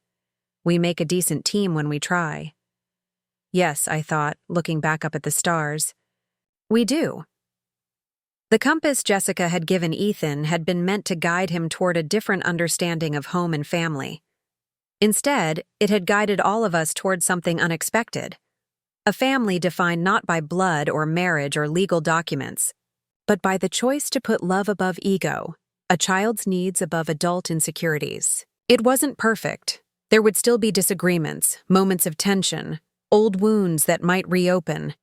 "We make a decent team when we try." Yes, I thought, looking back up at the stars. We do. The compass Jessica had given Ethan had been meant to guide him toward a different understanding of home and family. Instead, it had guided all of us toward something unexpected. A family defined not by blood or marriage or legal documents, but by the choice to put love above ego, a child's needs above adult insecurities. It wasn't perfect. There would still be disagreements, moments of tension, old wounds that might reopen.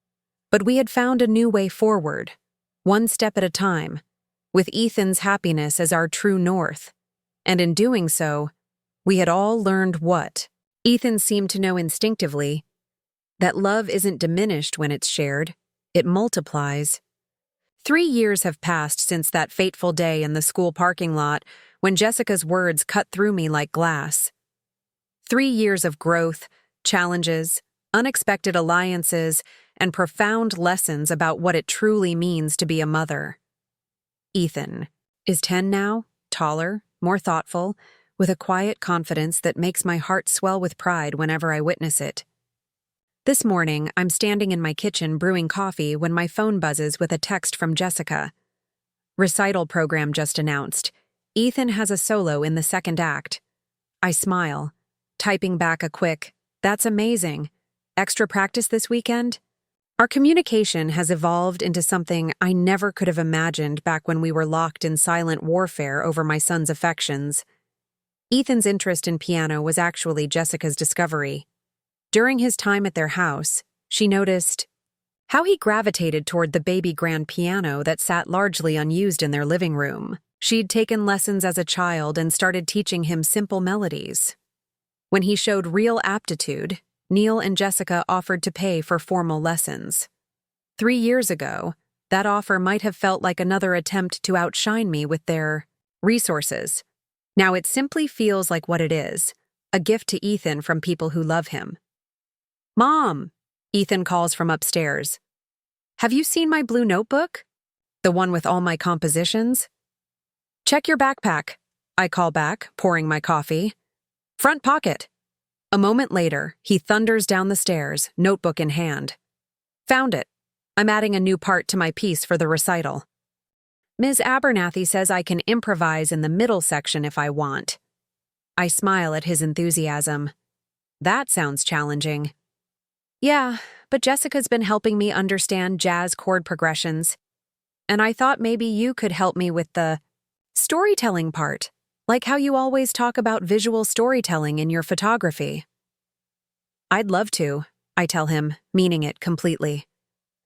But we had found a new way forward, one step at a time, with Ethan's happiness as our true north. And in doing so, we had all learned what Ethan seemed to know instinctively, that love isn't diminished when it's shared, It multiplies. 3 years have passed since that fateful day in the school parking lot when Jessica's words cut through me like glass. 3 years of growth, challenges, unexpected alliances, and profound lessons about what it truly means to be a mother. Ethan is 10 now, taller, more thoughtful, with a quiet confidence that makes my heart swell with pride whenever I witness it. This morning, I'm standing in my kitchen brewing coffee when my phone buzzes with a text from Jessica. Recital program just announced. Ethan has a solo in the second act. I smile, typing back a quick, "That's amazing. Extra practice this weekend?" Our communication has evolved into something I never could have imagined back when we were locked in silent warfare over my son's affections. Ethan's interest in piano was actually Jessica's discovery. During his time at their house, she noticed how he gravitated toward the baby grand piano that sat largely unused in their living room. She'd taken lessons as a child and started teaching him simple melodies. When he showed real aptitude, Neil and Jessica offered to pay for formal lessons. 3 years ago, that offer might have felt like another attempt to outshine me with their resources. Now it simply feels like what it is, a gift to Ethan from people who love him. "Mom," Ethan calls from upstairs. "Have you seen my blue notebook? The one with all my compositions?" "Check your backpack," I call back, pouring my coffee. "Front pocket." A moment later, he thunders down the stairs, notebook in hand. "Found it. I'm adding a new part to my piece for the recital. Ms. Abernathy says I can improvise in the middle section if I want." I smile at his enthusiasm. That sounds challenging. "Yeah, but Jessica's been helping me understand jazz chord progressions. And I thought maybe you could help me with the storytelling part, like how you always talk about visual storytelling in your photography." "I'd love to," I tell him, meaning it completely.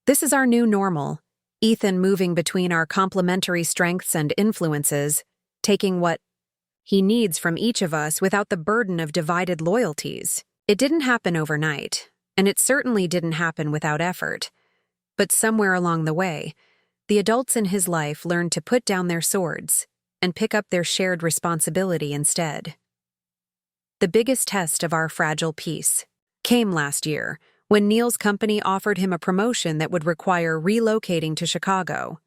This is our new normal. Ethan moving between our complementary strengths and influences, taking what he needs from each of us without the burden of divided loyalties. It didn't happen overnight, and it certainly didn't happen without effort. But somewhere along the way, the adults in his life learned to put down their swords and pick up their shared responsibility instead. The biggest test of our fragile peace came last year, when Neil's company offered him a promotion that would require relocating to Chicago.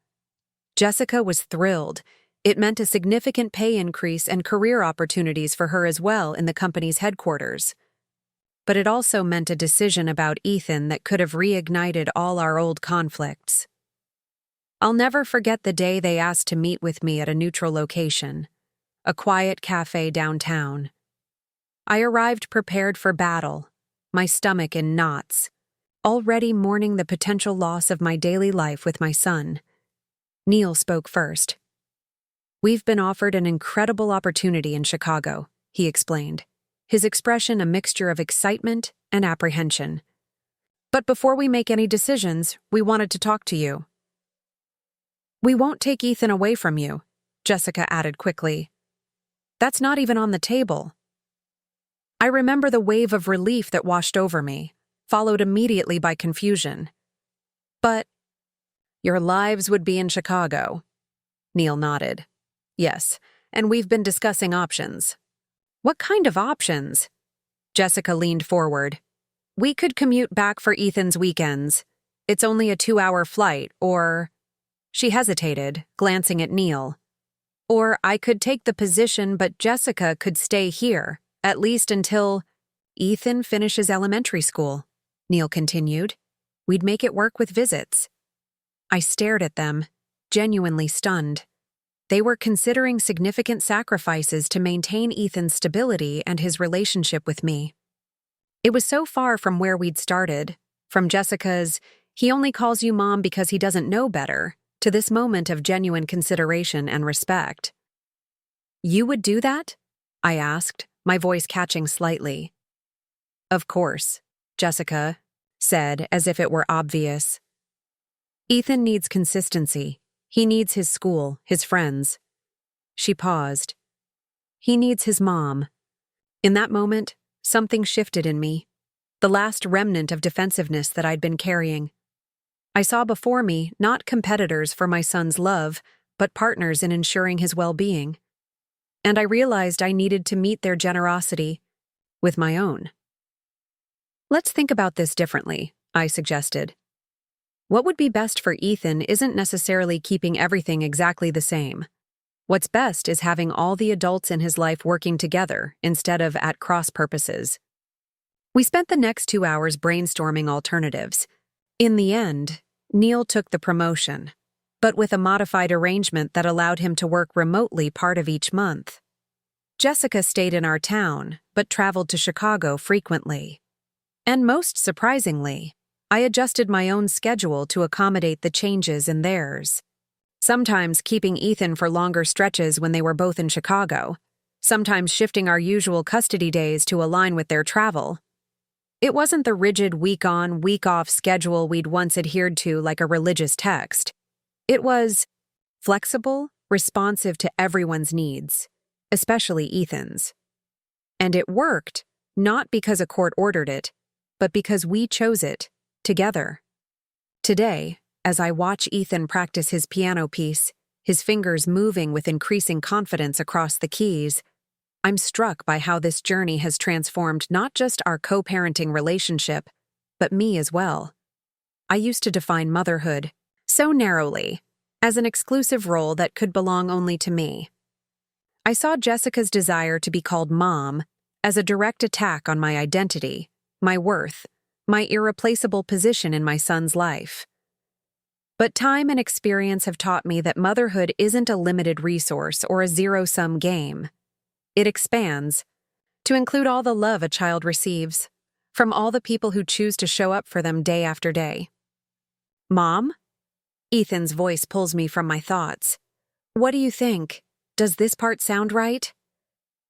Jessica was thrilled. It meant a significant pay increase and career opportunities for her as well in the company's headquarters. But it also meant a decision about Ethan that could have reignited all our old conflicts. I'll never forget the day they asked to meet with me at a neutral location, a quiet cafe downtown. I arrived prepared for battle, my stomach in knots, already mourning the potential loss of my daily life with my son. Neil spoke first. "We've been offered an incredible opportunity in Chicago," he explained, his expression a mixture of excitement and apprehension. "But before we make any decisions, we wanted to talk to you." "We won't take Ethan away from you," Jessica added quickly. "That's not even on the table." I remember the wave of relief that washed over me, followed immediately by confusion. "But your lives would be in Chicago." Neil nodded. "Yes, and we've been discussing options." "What kind of options?" Jessica leaned forward. "We could commute back for Ethan's weekends. It's only a 2-hour flight, or—" She hesitated, glancing at Neil. "Or I could take the position, but Jessica could stay here, at least until Ethan finishes elementary school," Neil continued. "We'd make it work with visits." I stared at them, genuinely stunned. They were considering significant sacrifices to maintain Ethan's stability and his relationship with me. It was so far from where we'd started, from Jessica's, "He only calls you mom because he doesn't know better," to this moment of genuine consideration and respect. "You would do that?" I asked, my voice catching slightly. "Of course," Jessica said, as if it were obvious. "Ethan needs consistency. He needs his school, his friends." She paused. "He needs his mom." In that moment, something shifted in me, the last remnant of defensiveness that I'd been carrying. I saw before me not competitors for my son's love, but partners in ensuring his well-being. And I realized I needed to meet their generosity with my own. Let's think about this differently, I suggested. What would be best for Ethan isn't necessarily keeping everything exactly the same. What's best is having all the adults in his life working together instead of at cross purposes. We spent the next 2 hours brainstorming alternatives. In the end, Neil took the promotion, but with a modified arrangement that allowed him to work remotely part of each month. Jessica stayed in our town, but traveled to Chicago frequently. And most surprisingly, I adjusted my own schedule to accommodate the changes in theirs. Sometimes keeping Ethan for longer stretches when they were both in Chicago, sometimes shifting our usual custody days to align with their travel. It wasn't the rigid week-on, week-off schedule we'd once adhered to like a religious text. It was flexible, responsive to everyone's needs, especially Ethan's. And it worked, not because a court ordered it, but because we chose it, together. Today, as I watch Ethan practice his piano piece, his fingers moving with increasing confidence across the keys, I'm struck by how this journey has transformed not just our co-parenting relationship, but me as well. I used to define motherhood, so narrowly, as an exclusive role that could belong only to me. I saw Jessica's desire to be called mom as a direct attack on my identity, my worth, my irreplaceable position in my son's life. But time and experience have taught me that motherhood isn't a limited resource or a zero-sum game. It expands, to include all the love a child receives, from all the people who choose to show up for them day after day. Mom? Ethan's voice pulls me from my thoughts. What do you think? Does this part sound right?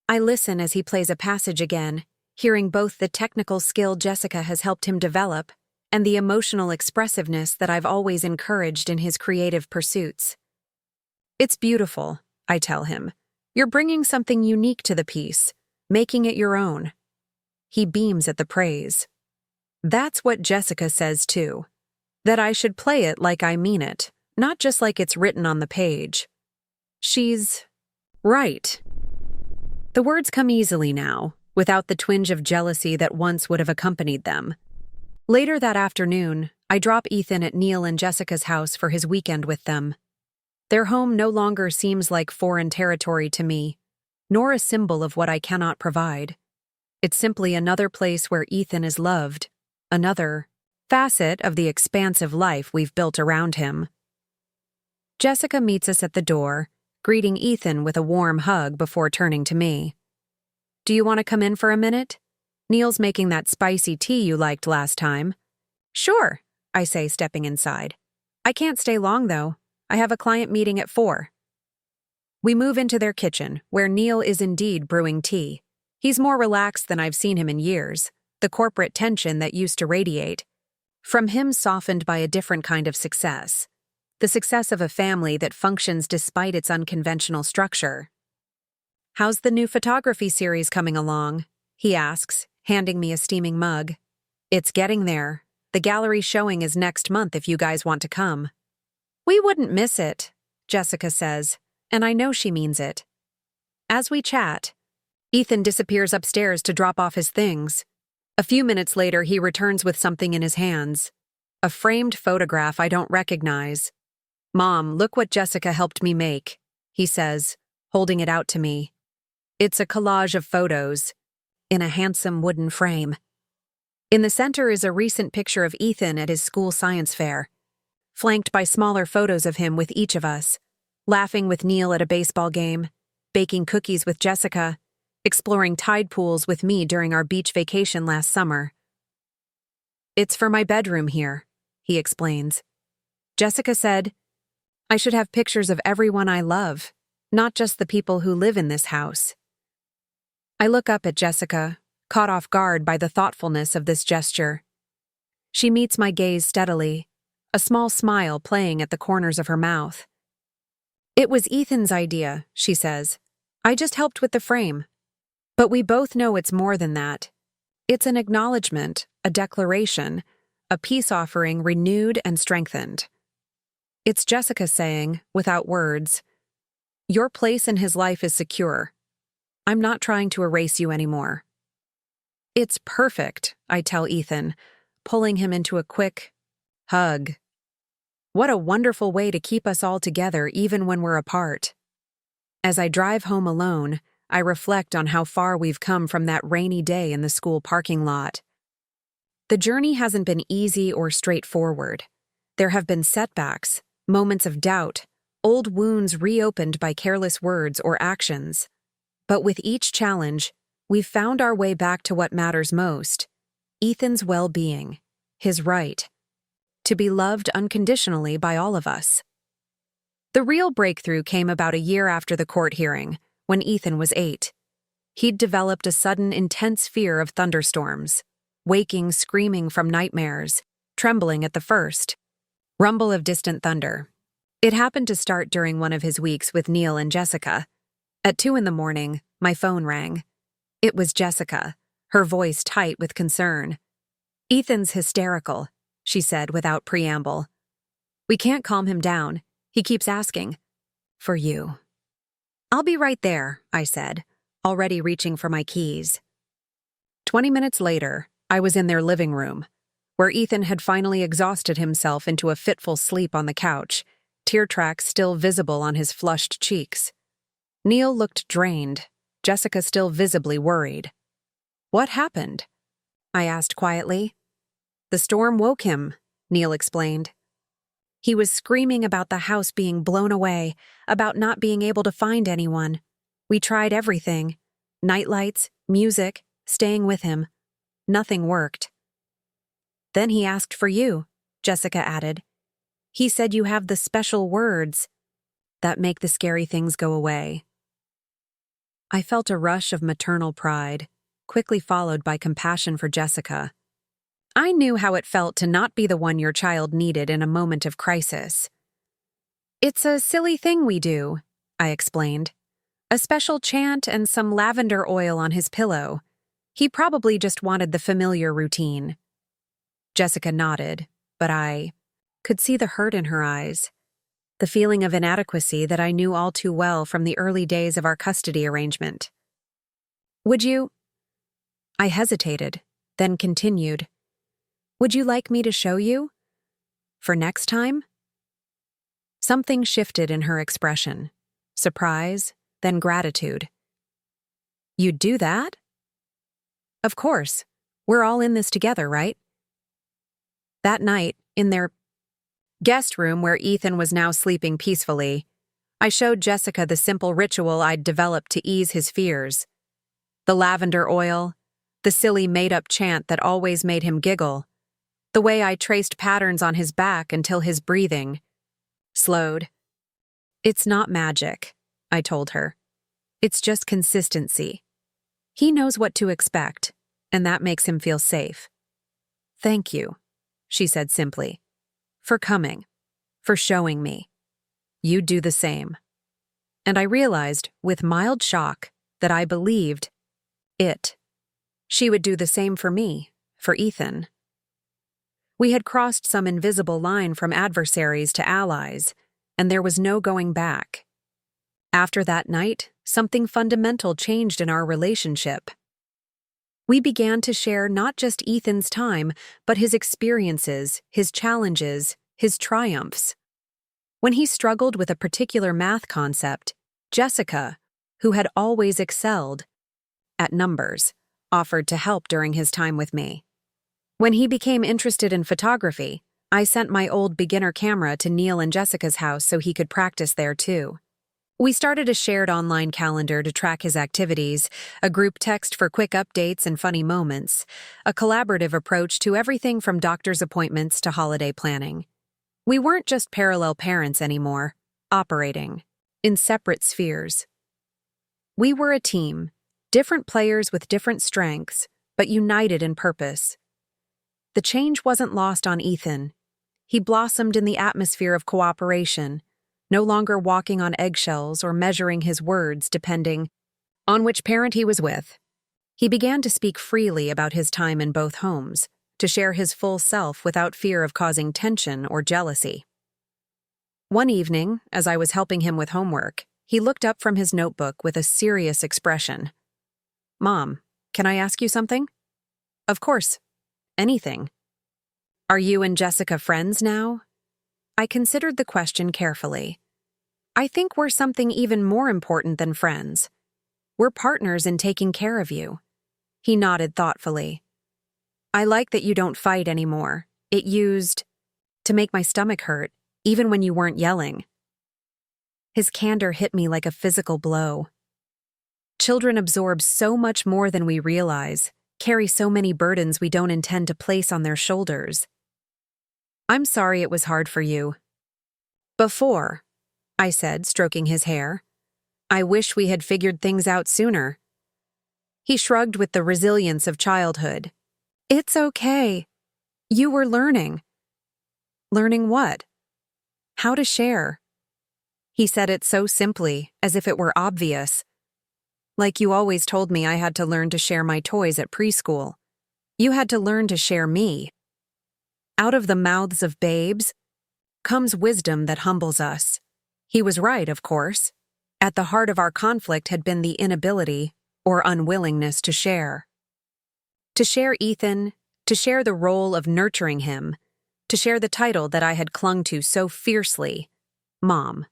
I listen as he plays a passage again, hearing both the technical skill Jessica has helped him develop and the emotional expressiveness that I've always encouraged in his creative pursuits. It's beautiful, I tell him. You're bringing something unique to the piece, making it your own. He beams at the praise. That's what Jessica says too, that I should play it like I mean it, not just like it's written on the page. She's right. The words come easily now, without the twinge of jealousy that once would have accompanied them. Later that afternoon, I drop Ethan at Neil and Jessica's house for his weekend with them. Their home no longer seems like foreign territory to me, nor a symbol of what I cannot provide. It's simply another place where Ethan is loved, another facet of the expansive life we've built around him. Jessica meets us at the door, greeting Ethan with a warm hug before turning to me. Do you want to come in for a minute? Neil's making that spicy tea you liked last time. Sure, I say, stepping inside. I can't stay long, though. I have a client meeting at 4. We move into their kitchen, where Neil is indeed brewing tea. He's more relaxed than I've seen him in years, the corporate tension that used to radiate. From him softened by a different kind of success. The success of a family that functions despite its unconventional structure. How's the new photography series coming along? He asks, handing me a steaming mug. It's getting there. The gallery showing is next month if you guys want to come. We wouldn't miss it, Jessica says, and I know she means it. As we chat, Ethan disappears upstairs to drop off his things. A few minutes later, he returns with something in his hands. A framed photograph I don't recognize. Mom, look what Jessica helped me make, he says, holding it out to me. It's a collage of photos, in a handsome wooden frame. In the center is a recent picture of Ethan at his school science fair, flanked by smaller photos of him with each of us, laughing with Neil at a baseball game, baking cookies with Jessica, exploring tide pools with me during our beach vacation last summer. It's for my bedroom here, he explains. Jessica said, I should have pictures of everyone I love, not just the people who live in this house. I look up at Jessica, caught off guard by the thoughtfulness of this gesture. She meets my gaze steadily, a small smile playing at the corners of her mouth. It was Ethan's idea, she says. I just helped with the frame. But we both know it's more than that. It's an acknowledgement, a declaration, a peace offering renewed and strengthened. It's Jessica saying, without words, "Your place in his life is secure. I'm not trying to erase you anymore." "It's perfect," I tell Ethan, pulling him into a quick hug. What a wonderful way to keep us all together even when we're apart. As I drive home alone, I reflect on how far we've come from that rainy day in the school parking lot. The journey hasn't been easy or straightforward. There have been setbacks, moments of doubt, old wounds reopened by careless words or actions. But with each challenge, we've found our way back to what matters most: Ethan's well-being, his right to be loved unconditionally by all of us. The real breakthrough came about a year after the court hearing, when Ethan was 8. He'd developed a sudden, intense fear of thunderstorms, waking screaming from nightmares, trembling at the first rumble of distant thunder. It happened to start during one of his weeks with Neil and Jessica. At 2 a.m, my phone rang. It was Jessica, her voice tight with concern. "Ethan's hysterical," she said without preamble. "We can't calm him down. He keeps asking for you." "I'll be right there," I said, already reaching for my keys. 20 minutes later, I was in their living room, where Ethan had finally exhausted himself into a fitful sleep on the couch, tear tracks still visible on his flushed cheeks. Neil looked drained, Jessica still visibly worried. "What happened?" I asked quietly. "The storm woke him," Neil explained. "He was screaming about the house being blown away, about not being able to find anyone. We tried everything: nightlights, music, staying with him. Nothing worked." "Then he asked for you," Jessica added. "He said you have the special words that make the scary things go away." I felt a rush of maternal pride, quickly followed by compassion for Jessica. I knew how it felt to not be the one your child needed in a moment of crisis. "It's a silly thing we do," I explained. "A special chant and some lavender oil on his pillow. He probably just wanted the familiar routine." Jessica nodded, but I could see the hurt in her eyes, the feeling of inadequacy that I knew all too well from the early days of our custody arrangement. "Would you—" I hesitated, then continued. "Would you like me to show you? For next time?" Something shifted in her expression. Surprise, then gratitude. "You'd do that?" "Of course. We're all in this together, right?" That night, in their guest room where Ethan was now sleeping peacefully, I showed Jessica the simple ritual I'd developed to ease his fears. The lavender oil, the silly made-up chant that always made him giggle, the way I traced patterns on his back until his breathing slowed. "It's not magic," I told her. "It's just consistency. He knows what to expect, and that makes him feel safe." "Thank you," she said simply, "for coming, for showing me. You'd do the same." And I realized, with mild shock, that I believed it. She would do the same for me, for Ethan. We had crossed some invisible line from adversaries to allies, and there was no going back. After that night, something fundamental changed in our relationship. We began to share not just Ethan's time, but his experiences, his challenges, his triumphs. When he struggled with a particular math concept, Jessica, who had always excelled at numbers, offered to help during his time with me. When he became interested in photography, I sent my old beginner camera to Neil and Jessica's house so he could practice there too. We started a shared online calendar to track his activities, a group text for quick updates and funny moments, a collaborative approach to everything from doctor's appointments to holiday planning. We weren't just parallel parents anymore, operating in separate spheres. We were a team, different players with different strengths, but united in purpose. The change wasn't lost on Ethan. He blossomed in the atmosphere of cooperation, no longer walking on eggshells or measuring his words depending on which parent he was with. He began to speak freely about his time in both homes, to share his full self without fear of causing tension or jealousy. One evening, as I was helping him with homework, he looked up from his notebook with a serious expression. "Mom, can I ask you something?" "Of course. Anything." "Are you and Jessica friends now?" I considered the question carefully. "I think we're something even more important than friends. We're partners in taking care of you." He nodded thoughtfully. "I like that you don't fight anymore. It used to make my stomach hurt, even when you weren't yelling." His candor hit me like a physical blow. Children absorb so much more than we realize, carry so many burdens we don't intend to place on their shoulders. "I'm sorry it was hard for you." "Before," I said, stroking his hair. "I wish we had figured things out sooner." He shrugged with the resilience of childhood. "It's okay. You were learning." "Learning what?" "How to share." He said it so simply, as if it were obvious. "Like you always told me I had to learn to share my toys at preschool. You had to learn to share me." Out of the mouths of babes comes wisdom that humbles us. He was right, of course. At the heart of our conflict had been the inability or unwillingness to share. To share Ethan, to share the role of nurturing him, to share the title that I had clung to so fiercely, Mom.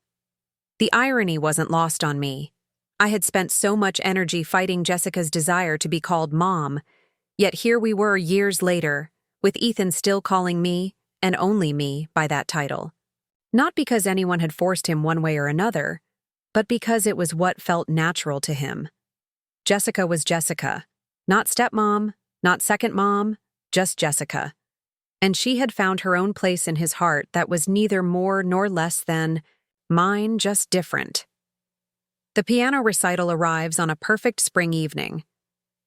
The irony wasn't lost on me. I had spent so much energy fighting Jessica's desire to be called Mom, yet here we were years later, with Ethan still calling me, and only me, by that title. Not because anyone had forced him one way or another, but because it was what felt natural to him. Jessica was Jessica. Not stepmom, not second mom, just Jessica. And she had found her own place in his heart that was neither more nor less than mine, just different. The piano recital arrives on a perfect spring evening.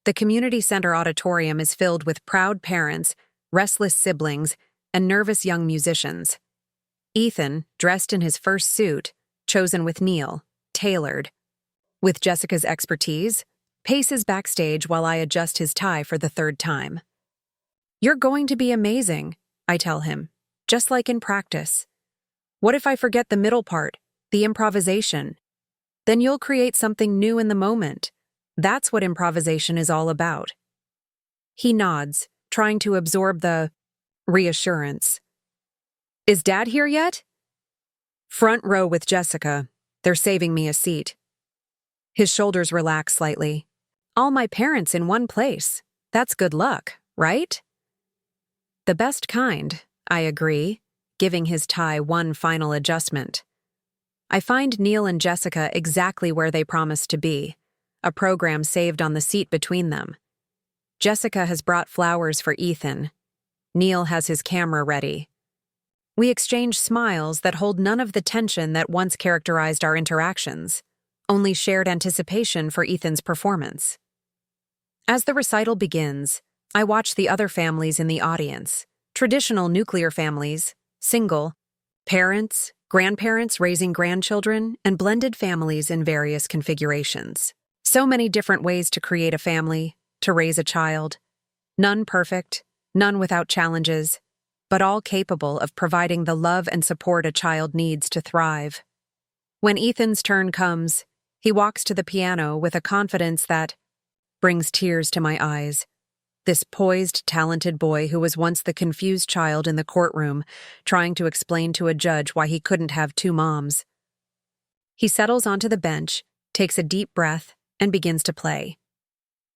The community center auditorium is filled with proud parents, restless siblings, and nervous young musicians. Ethan, dressed in his first suit, chosen with Neil, tailored. With Jessica's expertise, paces backstage while I adjust his tie for the third time. "You're going to be amazing," I tell him, "just like in practice. What if I forget the middle part, the improvisation? Then you'll create something new in the moment. That's what improvisation is all about." He nods, trying to absorb the reassurance. "Is Dad here yet?" "Front row with Jessica. They're saving me a seat." His shoulders relax slightly. "All my parents in one place. That's good luck, right?" "The best kind," I agree, giving his tie one final adjustment. I find Neil and Jessica exactly where they promised to be, a program saved on the seat between them. Jessica has brought flowers for Ethan. Neil has his camera ready. We exchange smiles that hold none of the tension that once characterized our interactions, only shared anticipation for Ethan's performance. As the recital begins, I watch the other families in the audience, traditional nuclear families, single, parents, grandparents raising grandchildren, and blended families in various configurations. So many different ways to create a family, to raise a child. None perfect, none without challenges, but all capable of providing the love and support a child needs to thrive. When Ethan's turn comes, he walks to the piano with a confidence that brings tears to my eyes. This poised, talented boy who was once the confused child in the courtroom, trying to explain to a judge why he couldn't have two moms. He settles onto the bench, takes a deep breath, and begins to play.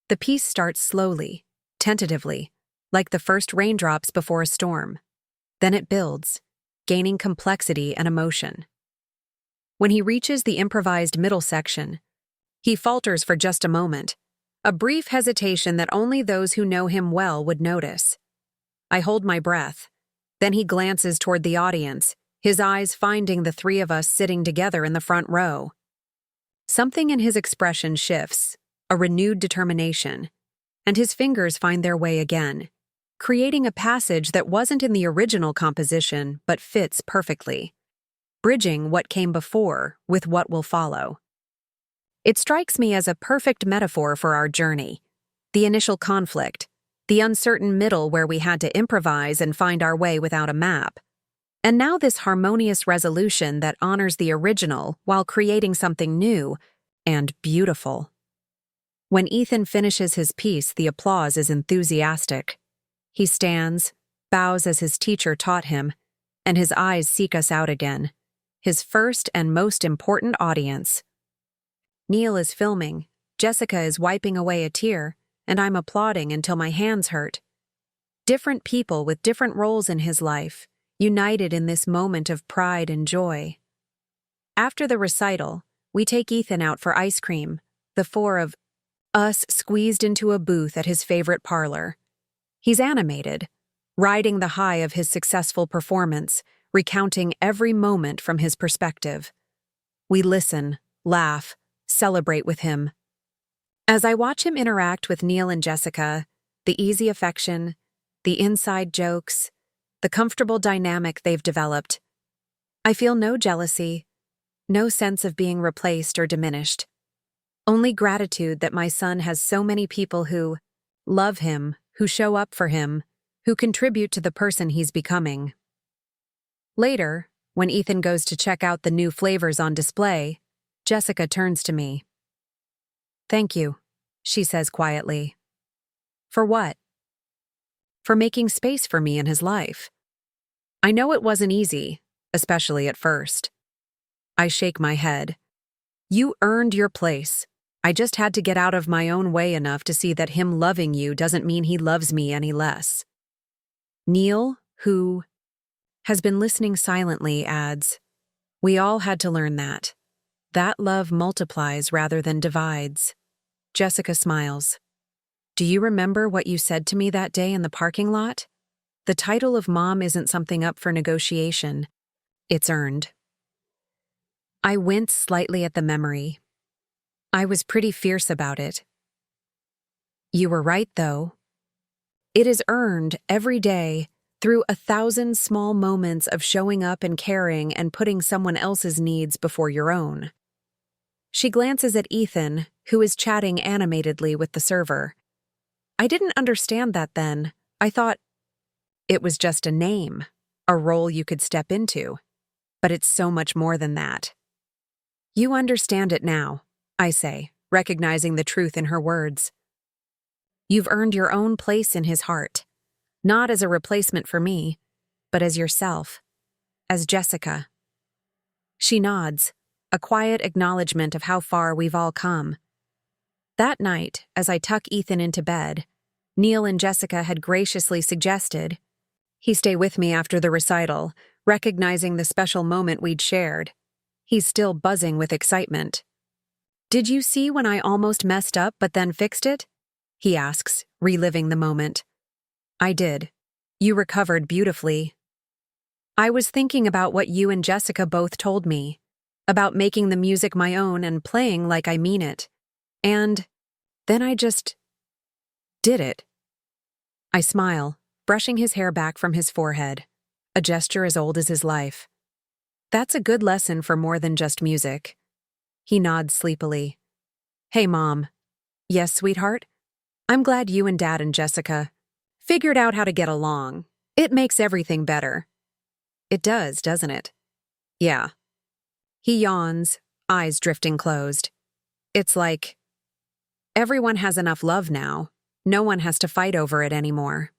The piece starts slowly, tentatively, like the first raindrops before a storm. Then it builds, gaining complexity and emotion. When he reaches the improvised middle section, he falters for just a moment, a brief hesitation that only those who know him well would notice. I hold my breath. Then he glances toward the audience, his eyes finding the three of us sitting together in the front row. Something in his expression shifts, a renewed determination, and his fingers find their way again, creating a passage that wasn't in the original composition but fits perfectly, bridging what came before with what will follow. It strikes me as a perfect metaphor for our journey, the initial conflict, the uncertain middle where we had to improvise and find our way without a map. And now this harmonious resolution that honors the original while creating something new and beautiful. When Ethan finishes his piece, the applause is enthusiastic. He stands, bows as his teacher taught him, and his eyes seek us out again, his first and most important audience. Neil is filming, Jessica is wiping away a tear, and I'm applauding until my hands hurt. Different people with different roles in his life, united in this moment of pride and joy. After the recital, we take Ethan out for ice cream, the four of us squeezed into a booth at his favorite parlor. He's animated, riding the high of his successful performance, recounting every moment from his perspective. We listen, laugh, celebrate with him. As I watch him interact with Neil and Jessica, the easy affection, the inside jokes, the comfortable dynamic they've developed, I feel no jealousy, no sense of being replaced or diminished. Only gratitude that my son has so many people who love him, who show up for him, who contribute to the person he's becoming. Later, when Ethan goes to check out the new flavors on display, Jessica turns to me. "Thank you," she says quietly. "For what?" "For making space for me in his life. I know it wasn't easy, especially at first." I shake my head. "You earned your place. I just had to get out of my own way enough to see that him loving you doesn't mean he loves me any less." Neil, who has been listening silently, adds, "We all had to learn that. That love multiplies rather than divides." Jessica smiles. "Do you remember what you said to me that day in the parking lot? The title of mom isn't something up for negotiation. It's earned." I wince slightly at the memory. I was pretty fierce about it. You were right, though. It is earned every day through 1,000 small moments of showing up and caring and putting someone else's needs before your own. She glances at Ethan, who is chatting animatedly with the server. I didn't understand that then. I thought it was just a name, a role you could step into. But it's so much more than that. You understand it now, I say, recognizing the truth in her words. You've earned your own place in his heart, not as a replacement for me, but as yourself, as Jessica. She nods, a quiet acknowledgement of how far we've all come. That night, as I tuck Ethan into bed, Neil and Jessica had graciously suggested he stay with me after the recital, recognizing the special moment we'd shared. He's still buzzing with excitement. "Did you see when I almost messed up but then fixed it?" he asks, reliving the moment. "I did. You recovered beautifully." I was thinking about what you and Jessica both told me, about making the music my own and playing like I mean it. And then I just did it. I smile, brushing his hair back from his forehead, a gesture as old as his life. That's a good lesson for more than just music. He nods sleepily. "Hey, Mom." "Yes, sweetheart? I'm glad you and Dad and Jessica figured out how to get along. It makes everything better." "It does, doesn't it?" "Yeah." He yawns, eyes drifting closed. It's like everyone has enough love now. No one has to fight over it anymore.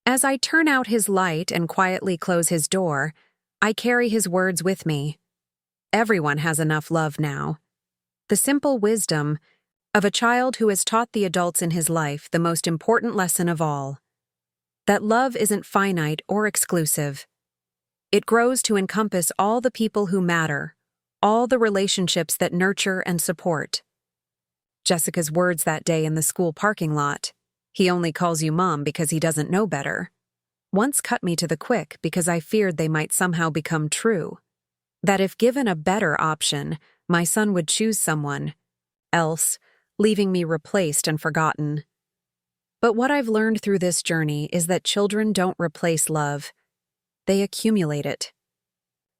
As I turn out his light and quietly close his door, I carry his words with me. Everyone has enough love now. The simple wisdom of a child who has taught the adults in his life the most important lesson of all. That love isn't finite or exclusive. It grows to encompass all the people who matter, all the relationships that nurture and support. Jessica's words that day in the school parking lot, "He only calls you Mom because he doesn't know better," once cut me to the quick because I feared they might somehow become true. That if given a better option, my son would choose someone else, leaving me replaced and forgotten. But what I've learned through this journey is that children don't replace love. They accumulate it.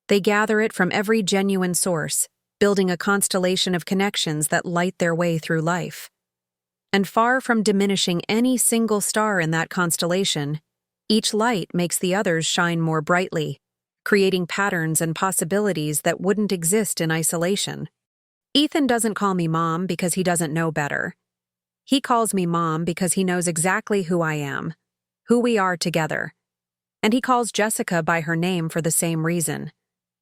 They gather it from every genuine source, building a constellation of connections that light their way through life. And far from diminishing any single star in that constellation, each light makes the others shine more brightly, creating patterns and possibilities that wouldn't exist in isolation. Ethan doesn't call me Mom because he doesn't know better. He calls me Mom because he knows exactly who I am, who we are together. And he calls Jessica by her name for the same reason,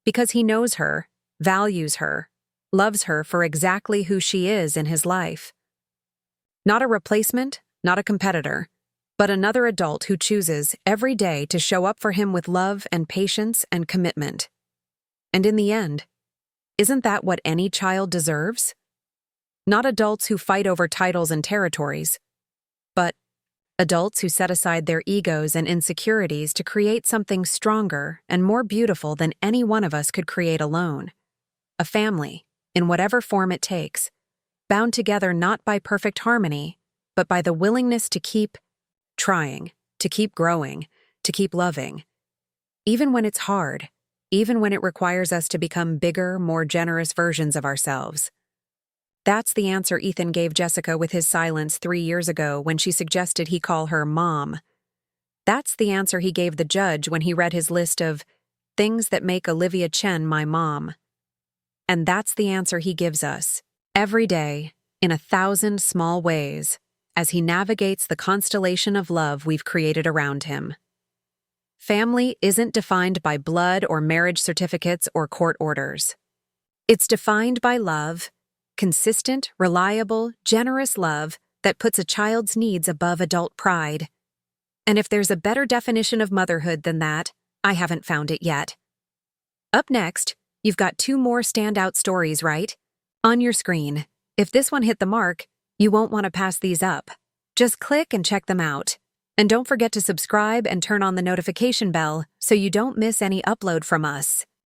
because he knows her, values her, loves her for exactly who she is in his life. Not a replacement, not a competitor, but another adult who chooses every day to show up for him with love and patience and commitment. And in the end, isn't that what any child deserves? Not adults who fight over titles and territories, but adults who set aside their egos and insecurities to create something stronger and more beautiful than any one of us could create alone. A family, in whatever form it takes, bound together not by perfect harmony, but by the willingness to keep trying, to keep growing, to keep loving. Even when it's hard, even when it requires us to become bigger, more generous versions of ourselves. That's the answer Ethan gave Jessica with his silence 3 years ago when she suggested he call her Mom. That's the answer he gave the judge when he read his list of things that make Olivia Chen my mom. And that's the answer he gives us, every day, in 1,000 small ways, as he navigates the constellation of love we've created around him. Family isn't defined by blood or marriage certificates or court orders. It's defined by love, consistent, reliable, generous love that puts a child's needs above adult pride. And if there's a better definition of motherhood than that, I haven't found it yet. Up next, you've got 2 more standout stories, right? On your screen. If this one hit the mark, you won't want to pass these up. Just click and check them out. And don't forget to subscribe and turn on the notification bell so you don't miss any upload from us.